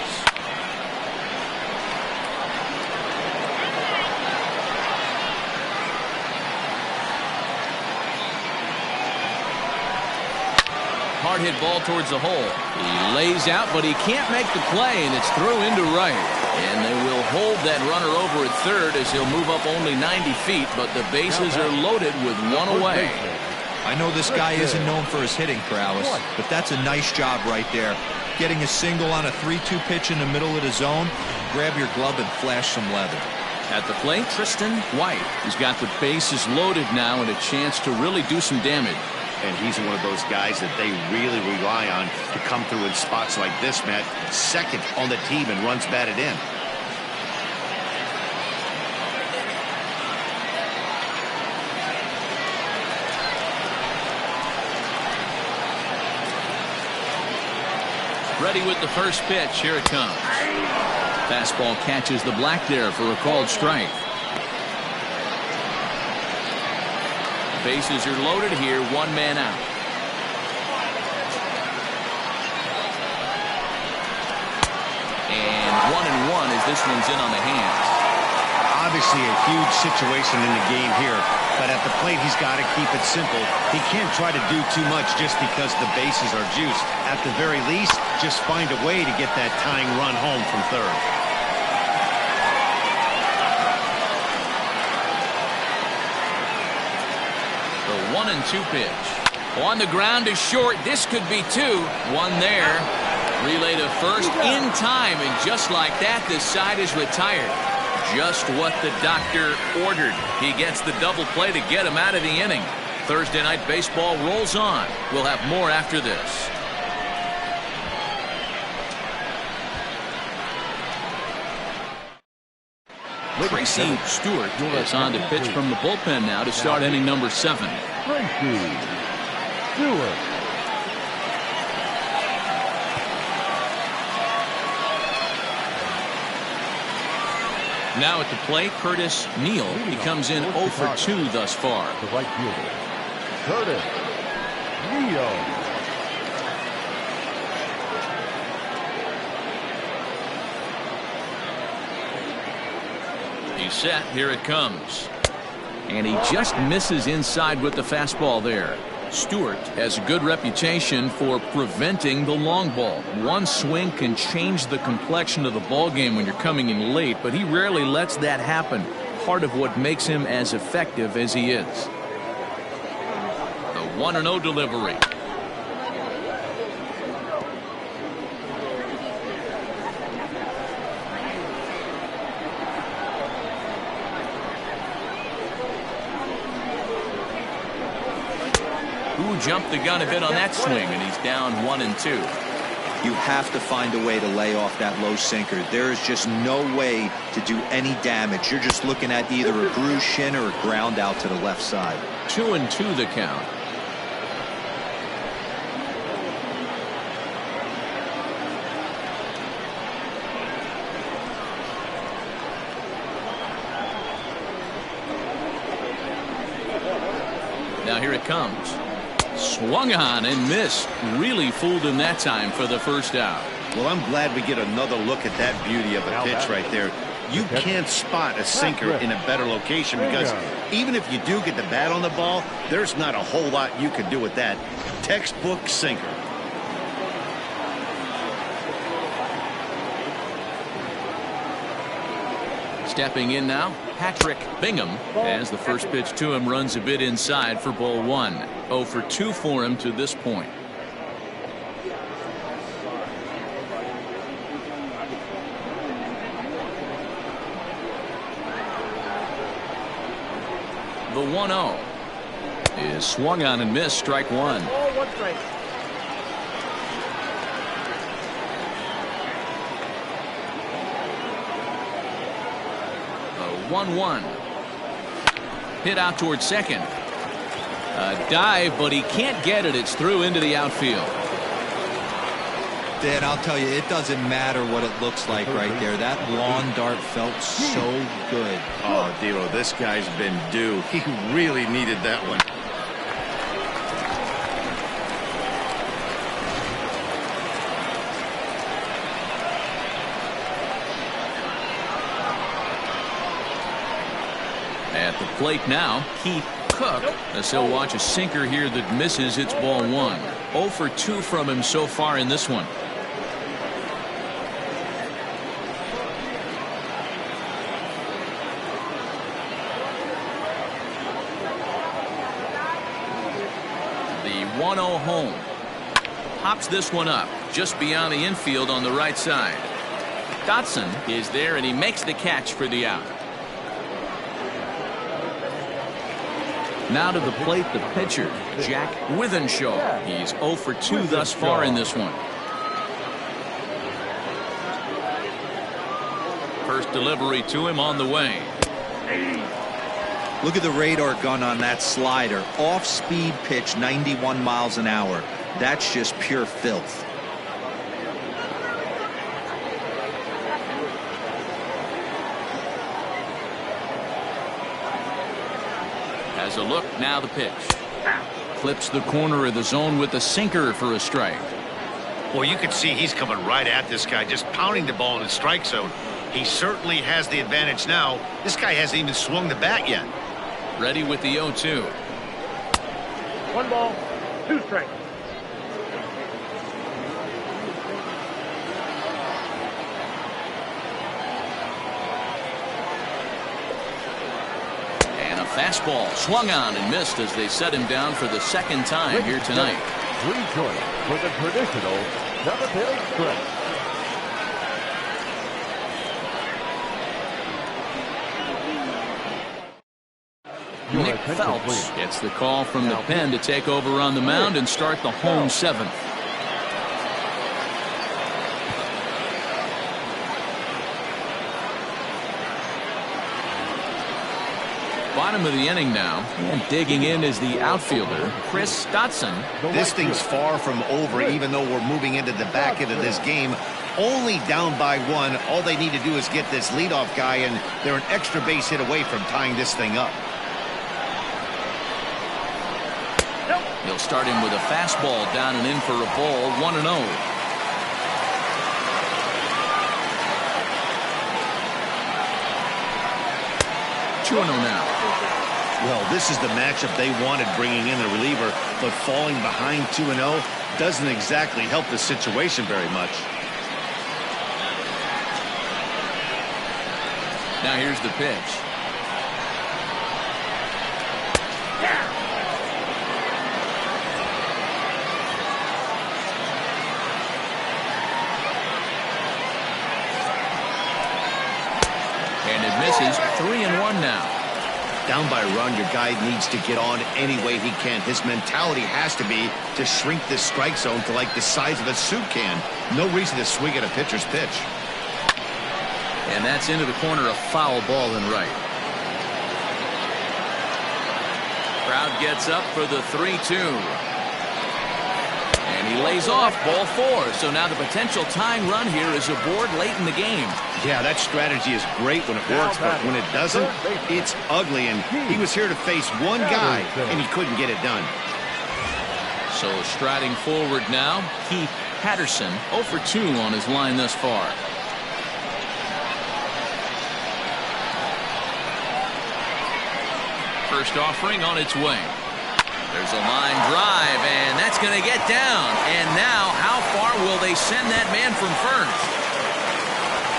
Hard hit ball towards the hole. He lays out, but he can't make the play, and it's through into right. And they will hold that runner over at third as he'll move up only 90 feet, but the bases are loaded with 1 away. I know this guy isn't known for his hitting prowess, but that's a nice job right there. Getting a single on a 3-2 pitch in the middle of the zone. Grab your glove and flash some leather. At the plate, Tristan White. He's got the bases loaded now and a chance to really do some damage. And he's one of those guys that they really rely on to come through in spots like this, Matt. Second on the team and runs batted in. Ready with the first pitch. Here it comes. Fastball catches the black there for a called strike. Bases are loaded here. One man out. And 1-1 as this one's in on the hands. Obviously a huge situation in the game here, but at the plate he's got to keep it simple. He can't try to do too much just because the bases are juiced. At the very least, just find a way to get that tying run home from third. The 1-2 pitch. On the ground is short. This could be two. One there. Relay to first in time, and just like that, the side is retired. Just what the doctor ordered. He gets the double play to get him out of the inning. Thursday night baseball rolls on. We'll have more after this. Tracy Stewart is on to pitch from the bullpen now to start inning number 7. Tracy Stewart. Now at the plate, Curtis Neal. He comes in 0 for 2 thus far. The right fielder, Curtis Neal. He's set. Here it comes. And he just misses inside with the fastball there. Stewart has a good reputation for preventing the long ball. One swing can change the complexion of the ball game when you're coming in late, but he rarely lets that happen. Part of what makes him as effective as he is. The 1-0 delivery. Who jumped the gun a bit on that swing, and he's down 1-2. You have to find a way to lay off that low sinker. There is just no way to do any damage. You're just looking at either a bruised shin or a ground out to the left side. 2-2 the count. Now here it comes. Swung on and missed. Really fooled him that time for the first out. Well, I'm glad we get another look at that beauty of a pitch right there. You can't spot a sinker in a better location because even if you do get the bat on the ball, there's not a whole lot you can do with that. Textbook sinker. Stepping in now, Patrick Bingham, as the first pitch to him runs a bit inside for ball 1. 0 for 2 for him to this point. The 1-0 is swung on and missed. Strike 1. Oh, 1 strike. 1-1. Hit out towards second. A dive, but he can't get it. It's through into the outfield. Dan, I'll tell you, it doesn't matter what it looks like right there. That lawn dart felt so good. Oh, Devo, this guy's been due. He really needed that one. At the plate now, Keith Cook, as he'll watch a sinker here that misses. It's ball 1. 0 for 2 from him so far in this one. 1-0 home. Pops this one up just beyond the infield on the right side. Dotson is there, and he makes the catch for the out. Now to the plate, the pitcher, Jack Withenshaw. He's 0 for 2 thus far in this one. First delivery to him on the way. Look at the radar gun on that slider. Off-speed pitch, 91 miles an hour. That's just pure filth. Has a look, now the pitch. Clips the corner of the zone with a sinker for a strike. Well, you can see he's coming right at this guy, just pounding the ball in the strike zone. He certainly has the advantage now. This guy hasn't even swung the bat yet. Ready with the 0-2. 1 ball, 2 strikes. And a fastball swung on and missed as they set him down for the second time here tonight. Rejoin for the traditional seventh-inning stretch. Nick Phelps gets the call from the pen to take over on the mound and start the home 7th. Bottom of the inning now, and digging in is the outfielder, Chris Dotson. This thing's far from over, even though we're moving into the back end of this game. Only down by 1. All they need to do is get this leadoff guy, and they're an extra base hit away from tying this thing up. They'll start him with a fastball down and in for a ball, 1-0. Now. Well, this is the matchup they wanted, bringing in the reliever, but falling behind 2-0 doesn't exactly help the situation very much. Now here's the pitch. And it misses. 3-1 now. Down by a run, your guy needs to get on any way he can. His mentality has to be to shrink this strike zone to like the size of a soup can. No reason to swing at a pitcher's pitch. And that's into the corner, a foul ball and right. Crowd gets up for the 3-2. And he lays off, ball 4. So now the potential tying run here is aboard late in the game. Yeah, that strategy is great when it works, but when it doesn't, it's ugly. And he was here to face one guy, and he couldn't get it done. So striding forward now, Keith Patterson, 0 for 2 on his line thus far. First offering on its way. There's a line drive, and that's going to get down. And now, how far will they send that man from first?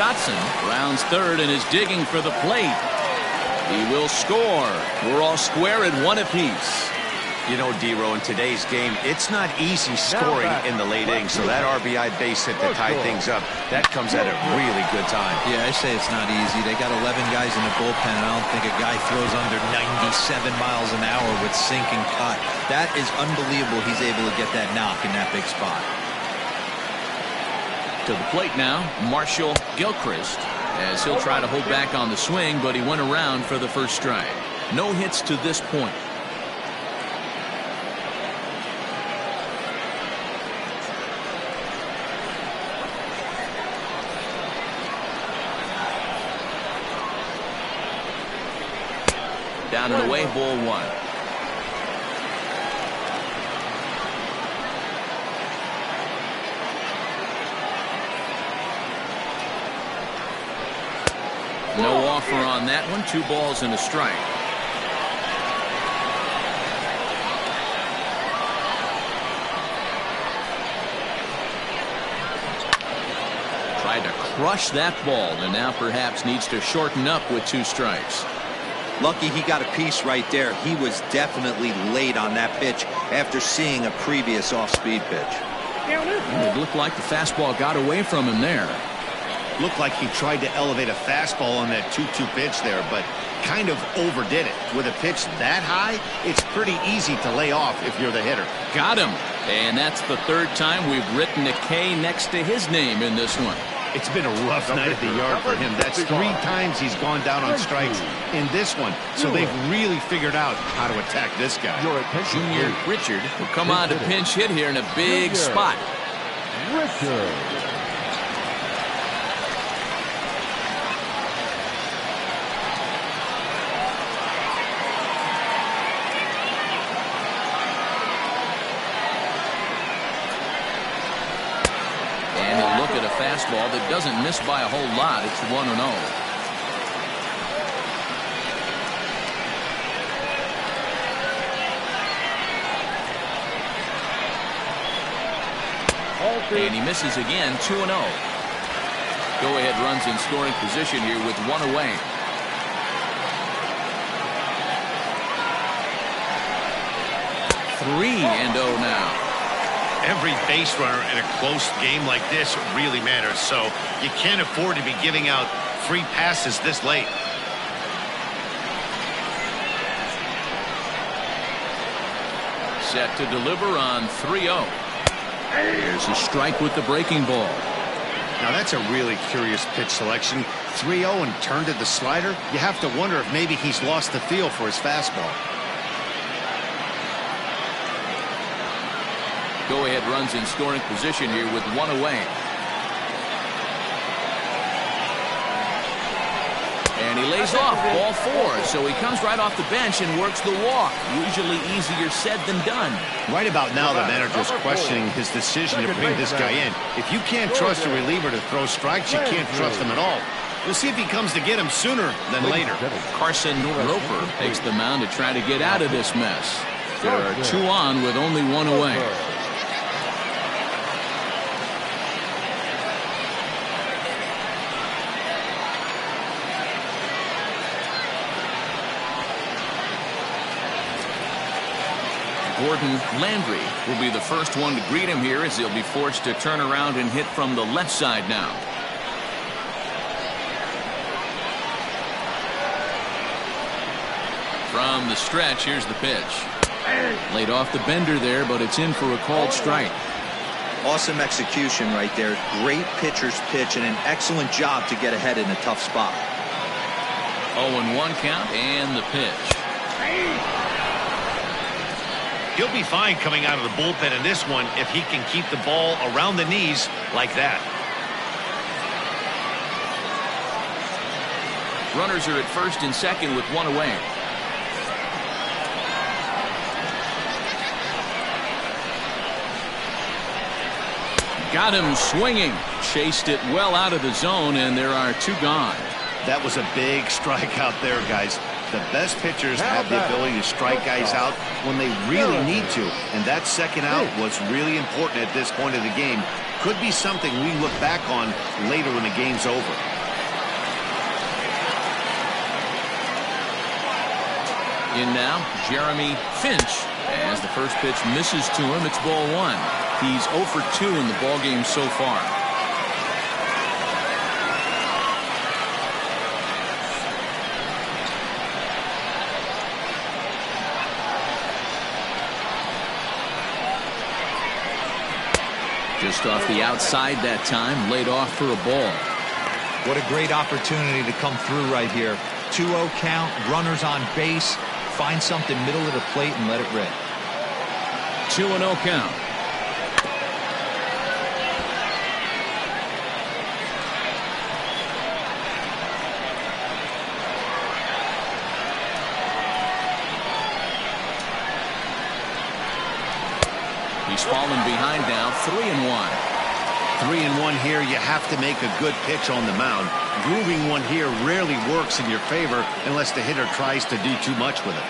Dotson rounds third and is digging for the plate. He will score. We're all square at 1 apiece. You know, D-Row, in today's game, it's not easy scoring in the late innings, so that RBI base hit to tie things up, that comes at a really good time. Yeah, I say it's not easy. They got 11 guys in the bullpen, and I don't think a guy throws under 97 miles an hour with sink and cut. That is unbelievable he's able to get that knock in that big spot. To the plate now, Marshall Gilchrist, as he'll try to hold back on the swing, but he went around for the first strike. No hits to this point. Down and away, ball 1. No offer on that one. 2 balls and a strike. Tried to crush that ball, and now perhaps needs to shorten up with 2 strikes. Lucky he got a piece right there. He was definitely late on that pitch after seeing a previous off-speed pitch. It looked like the fastball got away from him there. Looked like he tried to elevate a fastball on that 2-2 pitch there, but kind of overdid it. With a pitch that high, it's pretty easy to lay off if you're the hitter. Got him. And that's the third time we've written a K next to his name in this one. It's been a rough night at the yard for him. That's 3 times he's gone down on strikes in this one. So they've really figured out how to attack this guy. Junior Richard will come on to pinch hit here in a big spot. Richard. And he'll look at a fastball that doesn't miss by a whole lot. It's 1-0. And he misses again, 2-0. Go-ahead runs in scoring position here with 1 away. Three and 0 now. Every base runner in a close game like this really matters, so you can't afford to be giving out free passes this late. Set to deliver on 3-0. There's a strike with the breaking ball. Now that's a really curious pitch selection. 3-0 and turned to the slider. You have to wonder if maybe he's lost the feel for his fastball. Go-ahead runs in scoring position here with 1 away. And he lays off, ball 4. So he comes right off the bench and works the walk. Usually easier said than done. Right about now, the manager's questioning his decision to bring this guy in. If you can't trust a reliever to throw strikes, you can't trust him at all. We'll see if he comes to get him sooner than later. Carson Roper takes the mound to try to get out of this mess. There are 2 on with only 1 away. Gordon Landry will be the first one to greet him here as he'll be forced to turn around and hit from the left side now. From the stretch, here's the pitch. Laid off the bender there, but it's in for a called strike. Awesome execution right there. Great pitcher's pitch and an excellent job to get ahead in a tough spot. 0-1 count and the pitch. He'll be fine coming out of the bullpen in this one if he can keep the ball around the knees like that. Runners are at first and second with 1 away. Got him swinging. Chased it well out of the zone, and there are 2 gone. That was a big strikeout there, guys. The best pitchers have the ability to strike guys out when they really need to, and that second out was really important at this point of the game. Could be something we look back on later when the game's over. In now, Jeremy Finch. As the first pitch misses to him, it's ball 1. He's 0 for 2 in the ballgame so far. Just off the outside that time, laid off for a ball. What a great opportunity to come through right here. 2-0 count, runners on base. Find something middle of the plate and let it rip. 2-0 count. He's fallen behind now, 3-1. 3-1 here. You have to make a good pitch on the mound. Grooving one here rarely works in your favor unless the hitter tries to do too much with it.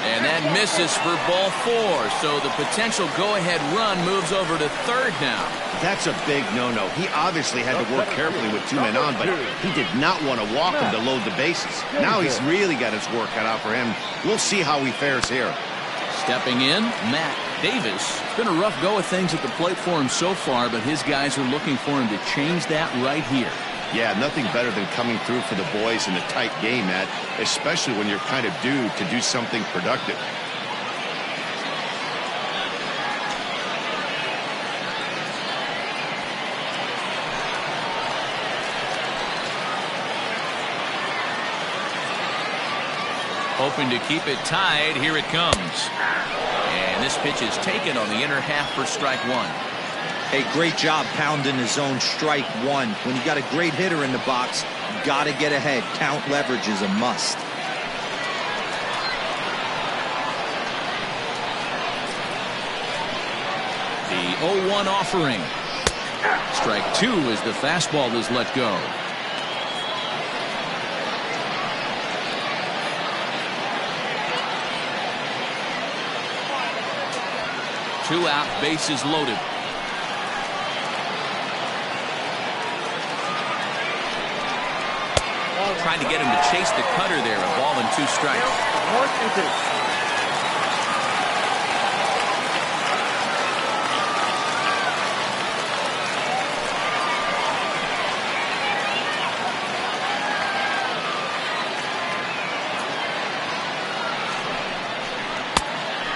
And that misses for ball 4. So the potential go-ahead run moves over to third now. That's a big no-no. He obviously had to work carefully with 2 men on, but he did not want to walk him to load the bases. Now he's really got his work cut out for him. We'll see how he fares here. Stepping in, Matt Davis. It's been a rough go of things at the plate for him so far, but his guys are looking for him to change that right here. Yeah, nothing better than coming through for the boys in a tight game, Matt, especially when you're kind of due to do something productive. Hoping to keep it tied. Here it comes. And this pitch is taken on the inner half for strike 1. Hey, great job pounding his own strike 1. When you got a great hitter in the box, you got to get ahead. Count leverage is a must. The 0-1 offering. Strike 2 as the fastball is let go. 2 out, bases loaded. Trying to get him to chase the cutter there. A ball and 2 strikes. 1-2.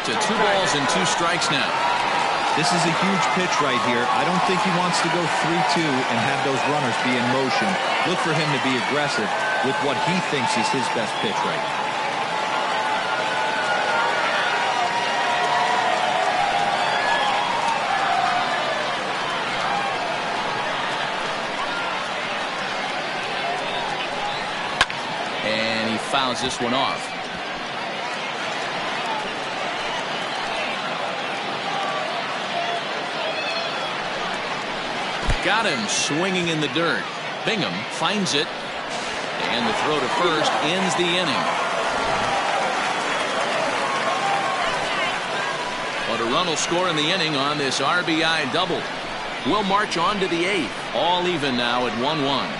To 2 balls and 2 strikes now. This is a huge pitch right here. I don't think he wants to go 3-2 and have those runners be in motion. Look for him to be aggressive with what he thinks is his best pitch right now. And he fouls this one off. Got him swinging in the dirt. Bingham finds it. And the throw to first ends the inning. But a run will score in the inning on this RBI double. We'll march on to the 8th. All even now at 1-1.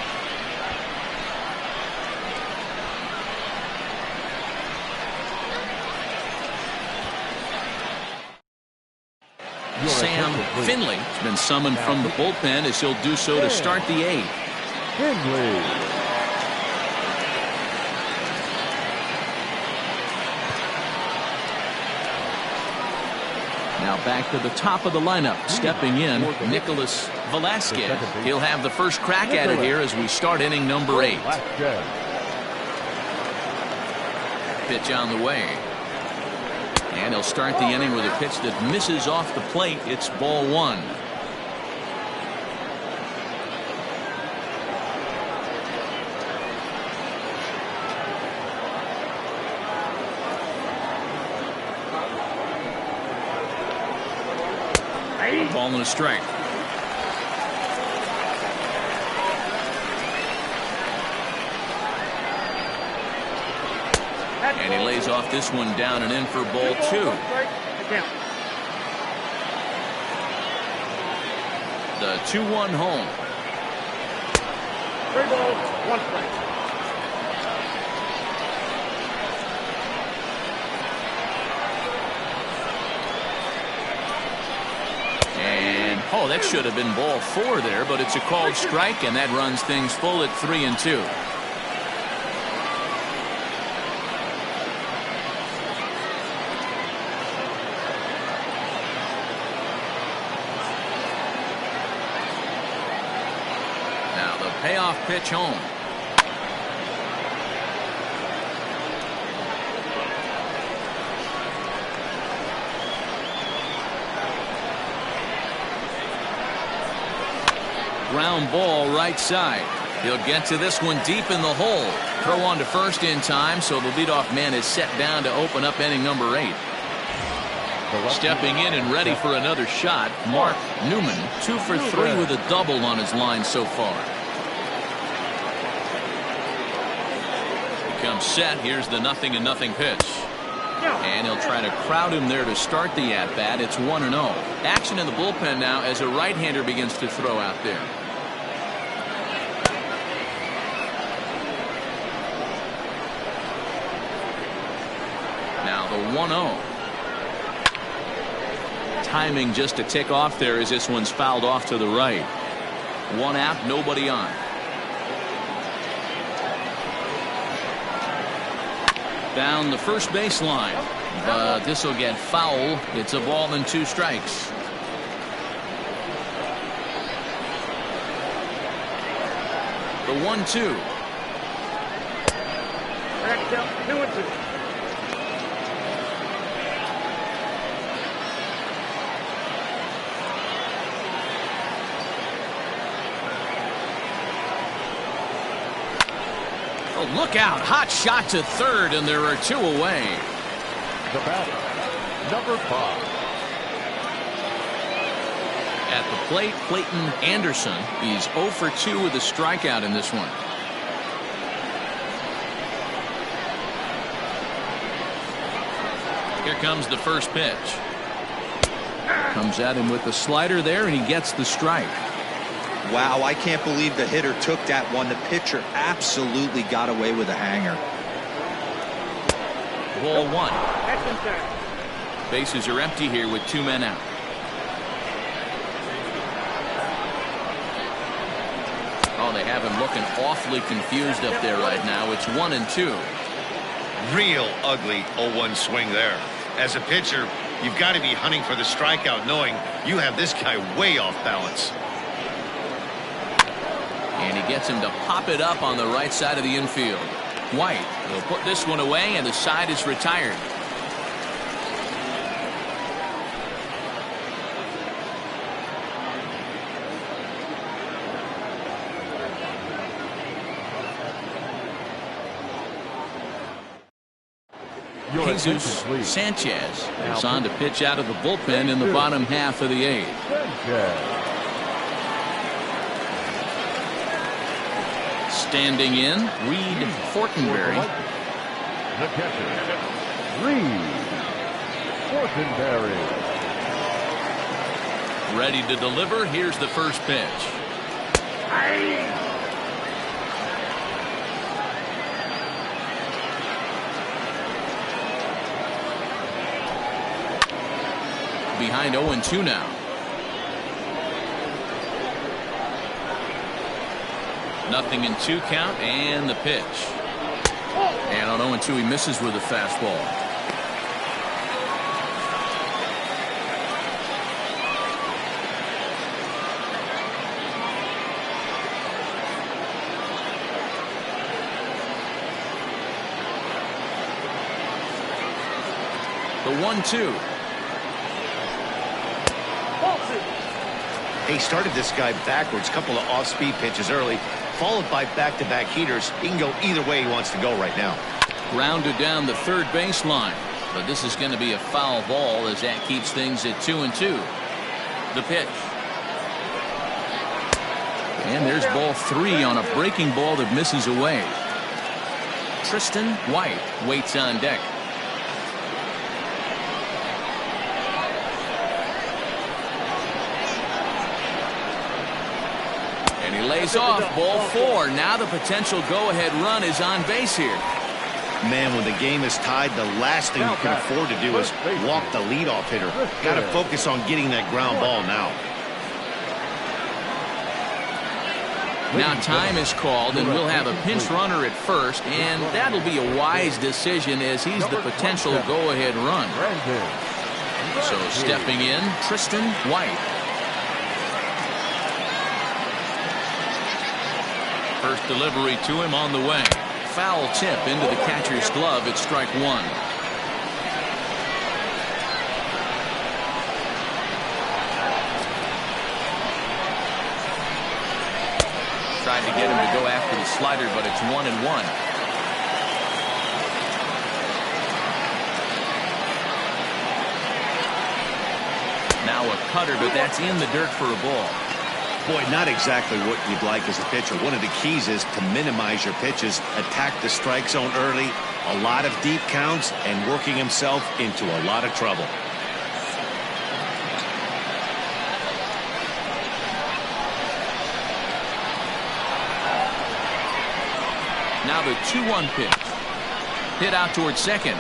Sam Finley has been summoned from the bullpen as he'll do so to start the 8th. Finley. Now back to the top of the lineup. Stepping in, Nicholas Velasquez. He'll have the first crack at it here as we start inning number 8. Pitch on the way. And he'll start the inning with a pitch that misses off the plate. It's ball 1. Ball and a strike. And he lays off this one down and in for ball 2. The 2-1 home. 3 balls, 1 strike. And oh, that should have been ball 4 there, but it's a called strike, and that runs things full at 3-2. Payoff pitch home. Ground ball right side. He'll get to this one deep in the hole. Throw on to first in time, so the leadoff man is set down to open up inning number 8. Stepping in and ready for another shot, Mark Newman, 2 for 3 with a double on his line so far. Comes set. Here's the 0-0 pitch. And he'll try to crowd him there to start the at-bat. It's 1-0. Action in the bullpen now as a right-hander begins to throw out there. Now the 1-0. Timing just to tick off there as this one's fouled off to the right. One out, nobody on. Down the first baseline, but this will get foul. It's a ball and 2 strikes. The 1-2. Back down 2-2. Look out. Hot shot to third, and there are 2 away. The batter, number 5. At the plate, Clayton Anderson. He's 0 for 2 with a strikeout in this one. Here comes the first pitch. Comes at him with the slider there, and he gets the strike. Wow, I can't believe the hitter took that one. The pitcher absolutely got away with a hanger. Ball 1. That's inside. Bases are empty here with 2 men out. Oh, they have him looking awfully confused up there right now. It's 1-2. Real ugly 0-1 swing there. As a pitcher, you've got to be hunting for the strikeout, knowing you have this guy way off balance. And he gets him to pop it up on the right side of the infield. White will put this one away, and the side is retired. Jesus Sanchez is on to pitch out of the bullpen in the bottom half of the 8th. Standing in, Reed Fortenberry. The catcher, Reed Fortenberry. Ready to deliver. Here's the first pitch. Behind 0-2 now. Nothing in 2 count, and the pitch. And on 0-2 he misses with a fastball. The 1-2. He started this guy backwards, couple of off-speed pitches early, followed by back-to-back heaters. He can go either way he wants to go right now. Grounded down the third baseline, but this is going to be a foul ball as that keeps things at 2-2. The pitch. And there's ball 3 on a breaking ball that misses away. Tristan White waits on deck. Lays off. Ball 4. Now the potential go-ahead run is on base here. Man, when the game is tied, the last thing you can afford to do is walk the leadoff hitter. Got to focus on getting that ground ball now. Now time is called, and we'll have a pinch runner at first, and that'll be a wise decision as he's the potential go-ahead run. So stepping in, Tristan White. First delivery to him on the way. Foul tip into the catcher's glove at strike 1. Tried to get him to go after the slider, but it's 1-1. Now a cutter, but that's in the dirt for a ball. Boy, not exactly what you'd like as a pitcher. One of the keys is to minimize your pitches, attack the strike zone early, A lot of deep counts and working himself into a lot of trouble. Now the 2-1 pitch. Hit out towards second.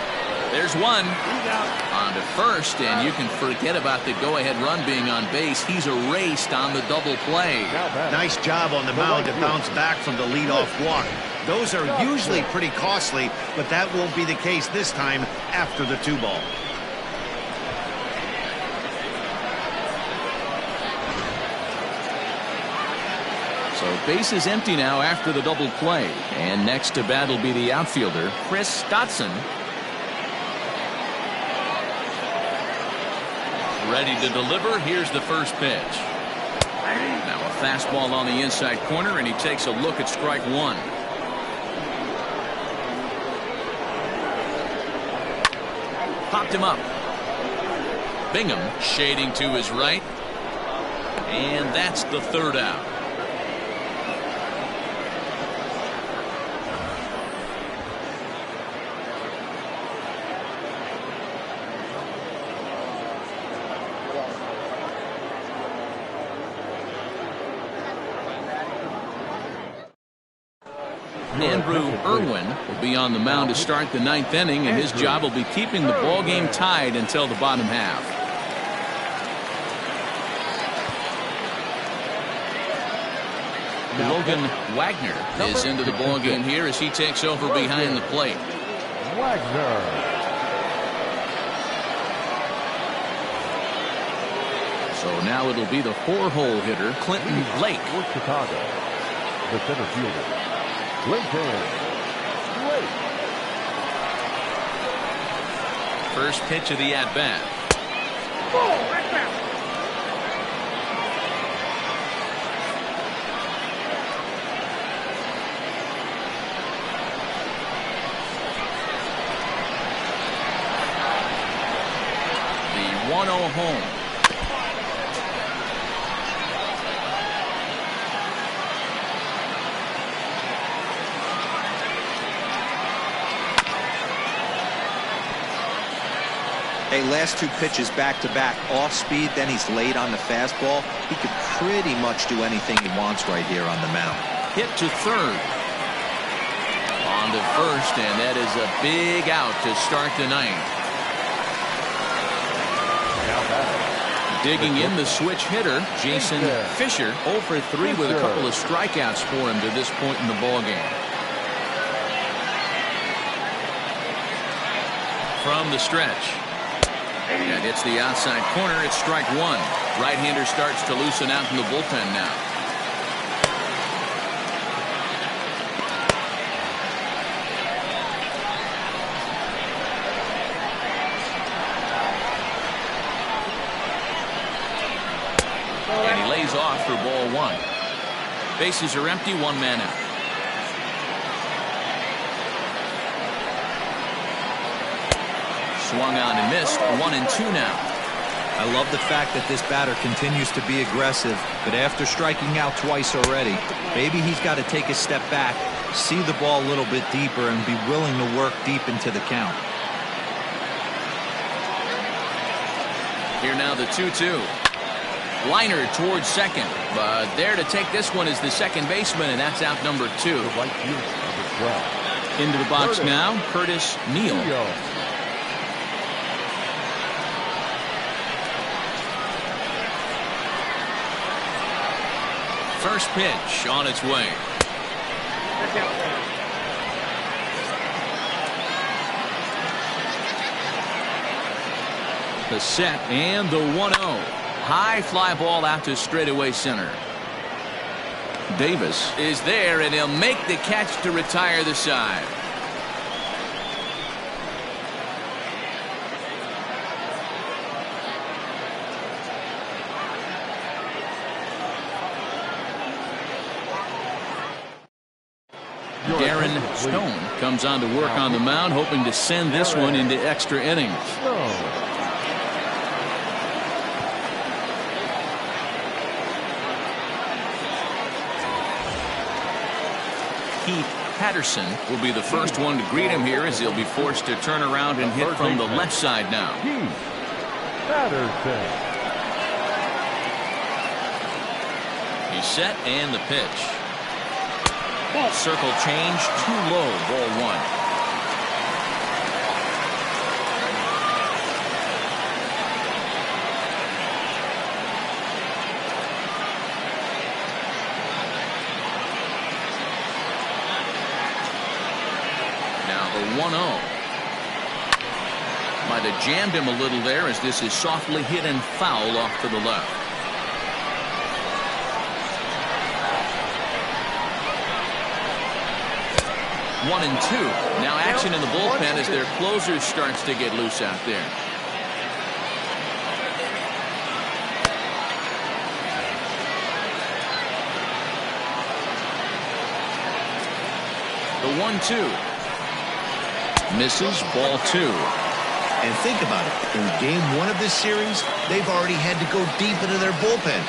There's one. On to first, and you can forget about the go-ahead run being on base. He's erased on the double play. Nice job on the mound to bounce back from the leadoff walk. Those are usually pretty costly, but that won't be the case this time after the 2-ball. So base is empty now after the double play. And next to bat will be the outfielder, Chris Dotson. Ready to deliver. Here's the first pitch. Now a fastball on the inside corner, and he takes a look at strike one. Popped him up. Bingham shading to his right. And that's the third out. Andrew Irwin will be on the mound to start the ninth inning, and his job will be keeping the ball game tied until the bottom half. Logan Wagner is into the ball game here as he takes over behind the plate. Wagner. So now it'll be the 4-hole hitter, Clayton Blake. For Chicago, the center fielder, Clayton White. First pitch of the at-bat. The 1-0 home. Hey, last two pitches back-to-back, off speed, then he's late on the fastball. He could pretty much do anything he wants right here on the mound. Hit to third. On to first, and that is a big out to start the ninth. Digging in the switch hitter, Jason Fisher, 0 for 3 with a couple of strikeouts for him to this point in the ballgame. From the stretch. And it's the outside corner. It's strike one. Right-hander starts to loosen out in the bullpen now. And he lays off for ball one. Bases are empty, one man out. Swung on and missed. 1-2 now. I love the fact that this batter continues to be aggressive, but after striking out twice already, maybe he's got to take a step back, see the ball a little bit deeper, and be willing to work deep into the count. Here now the 2-2. Liner towards second, but there to take this one is the second baseman, and that's out number 2. Into the box now, Curtis Neal. First pitch on its way. The set and the 1-0. High fly ball out to straightaway center. Davis is there, and he'll make the catch to retire the side. Darren Stone comes on to work on the mound, hoping to send this one into extra innings. Keith Patterson will be the first one to greet him here as he'll be forced to turn around and hit from the left side now. Patterson. He's set and the pitch. Circle change, too low, ball one. Now the 1-0. Might have jammed him a little there as this is softly hit and foul off to the left. One and two. Now action in the bullpen as their closer starts to get loose out there. The 1-2. Misses, ball two. And think about it. In game one of this series, they've already had to go deep into their bullpen.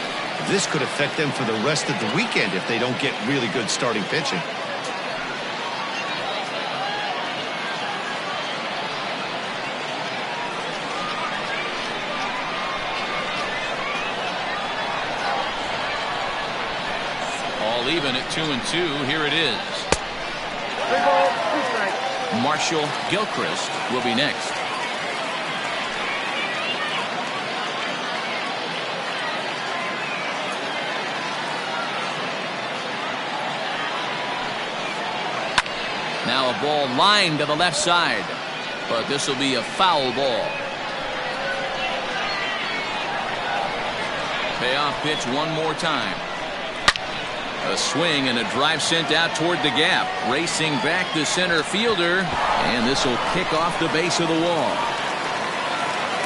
This could affect them for the rest of the weekend if they don't get really good starting pitching. All even at 2-2. Here it is. Marshall Gilchrist will be next. Now a ball lined to the left side, but this will be a foul ball. Payoff pitch one more time. A swing and a drive sent out toward the gap. Racing back the center fielder, and this will kick off the base of the wall.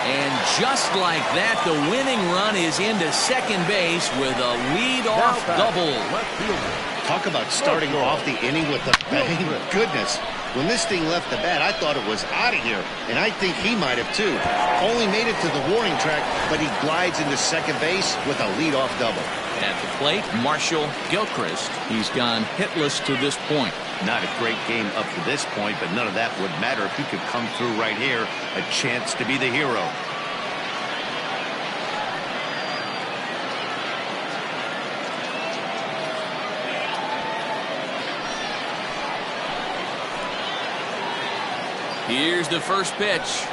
And just like that, the winning run is into second base with a lead-off double. Talk about starting off the inning with a bang. Goodness. When this thing left the bat, I thought it was out of here, and I think he might have too. Only made it to the warning track, but he glides into second base with a leadoff double. At the plate, Marshall Gilchrist. He's gone hitless to this point. Not a great game up to this point, but none of that would matter if he could come through right here. A chance to be the hero. Here's the first pitch.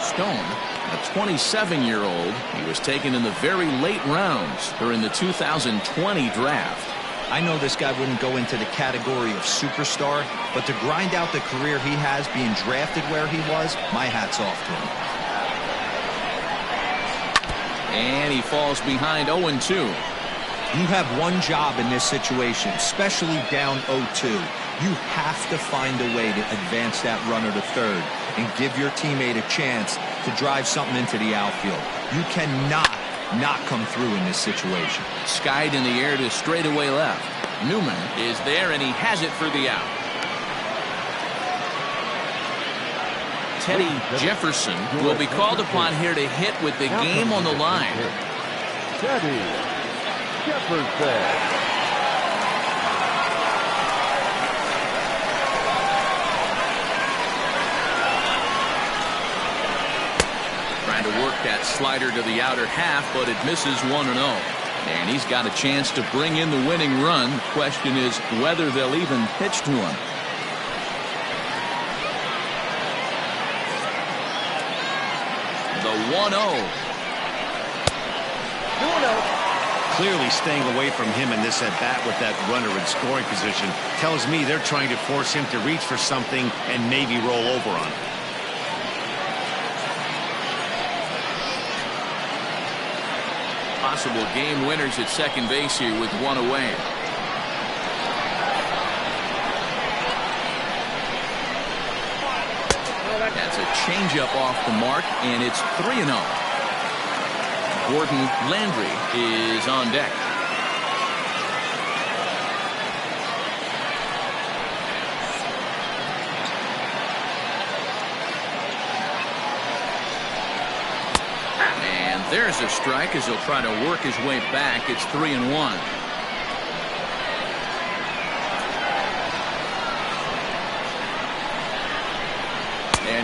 Stone, a 27-year-old. He was taken in the very late rounds during the 2020 draft. I know this guy wouldn't go into the category of superstar, but to grind out the career he has being drafted where he was, my hat's off to him. And he falls behind 0-2. You have one job in this situation, especially down 0-2. You have to find a way to advance that runner to third and give your teammate a chance to drive something into the outfield. You cannot not come through in this situation. Skied in the air to straightaway left. Newman is there, and he has it for the out. Teddy Jefferson will be called upon here to hit with the game on the line. Teddy Jefferson. Trying to work that slider to the outer half, but it misses 1-0. And he's got a chance to bring in the winning run. The question is whether they'll even pitch to him. The 1-0. Clearly staying away from him in this at-bat with that runner in scoring position tells me they're trying to force him to reach for something and maybe roll over on it. Possible game winners at second base here with one away. That's a changeup off the mark, and it's 3-0. Gordon Landry is on deck. And there's a strike as he'll try to work his way back. It's 3-1.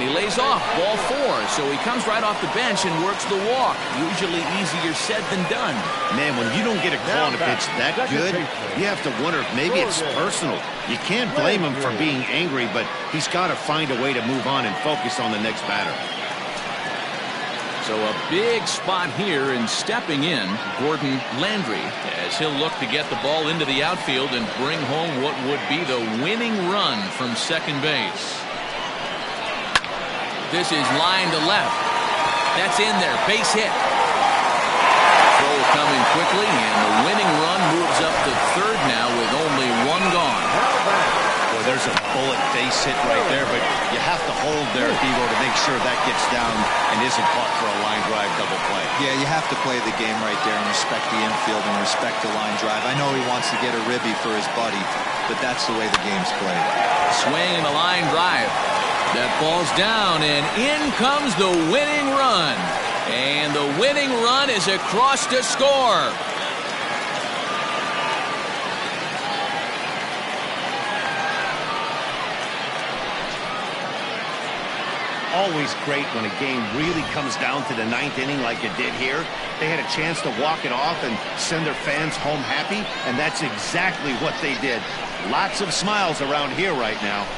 And he lays off, ball 4. So he comes right off the bench and works the walk. Usually easier said than done. Man, when you don't get a call on a pitch that good, you have to wonder if maybe it's personal. You can't blame him for being angry, but he's got to find a way to move on and focus on the next batter. So a big spot here, and stepping in, Gordon Landry, as he'll look to get the ball into the outfield and bring home what would be the winning run from second base. This is line to left. That's in there. Base hit. Throw coming quickly, and the winning run moves up to third now with only 1 gone. Well, there's a bullet base hit right there, but you have to hold there, Devo, to make sure that gets down and isn't caught for a line drive double play. Yeah, you have to play the game right there and respect the infield and respect the line drive. I know he wants to get a ribby for his buddy, but that's the way the game's played. Swing and the line drive. That ball's down, and in comes the winning run. And the winning run is across to score. Always great when a game really comes down to the 9th inning like it did here. They had a chance to walk it off and send their fans home happy, and that's exactly what they did. Lots of smiles around here right now.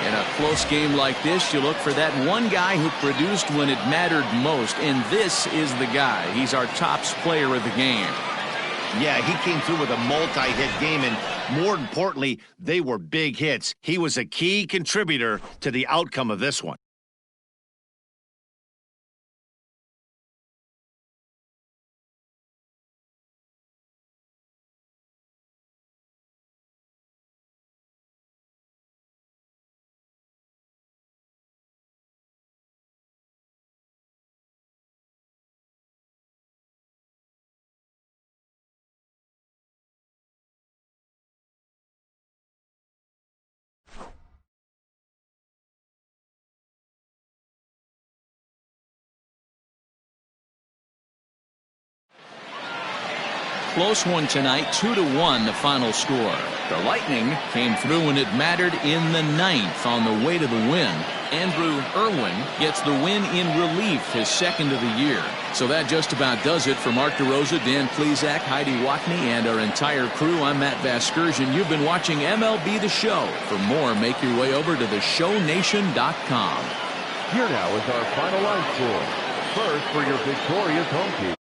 In a close game like this, you look for that one guy who produced when it mattered most, and this is the guy. He's our tops player of the game. Yeah, he came through with a multi-hit game, and more importantly, they were big hits. He was a key contributor to the outcome of this one. Close one tonight, 2-1 the final score. The Lightning came through when it mattered in the 9th on the way to the win. Andrew Irwin gets the win in relief, his 2nd of the year. So that just about does it for Mark DeRosa, Dan Plesac, Heidi Watney, and our entire crew. I'm Matt Vasgersian. You've been watching MLB The Show. For more, make your way over to theshownation.com. Here now is our final line score. First for your victorious home team.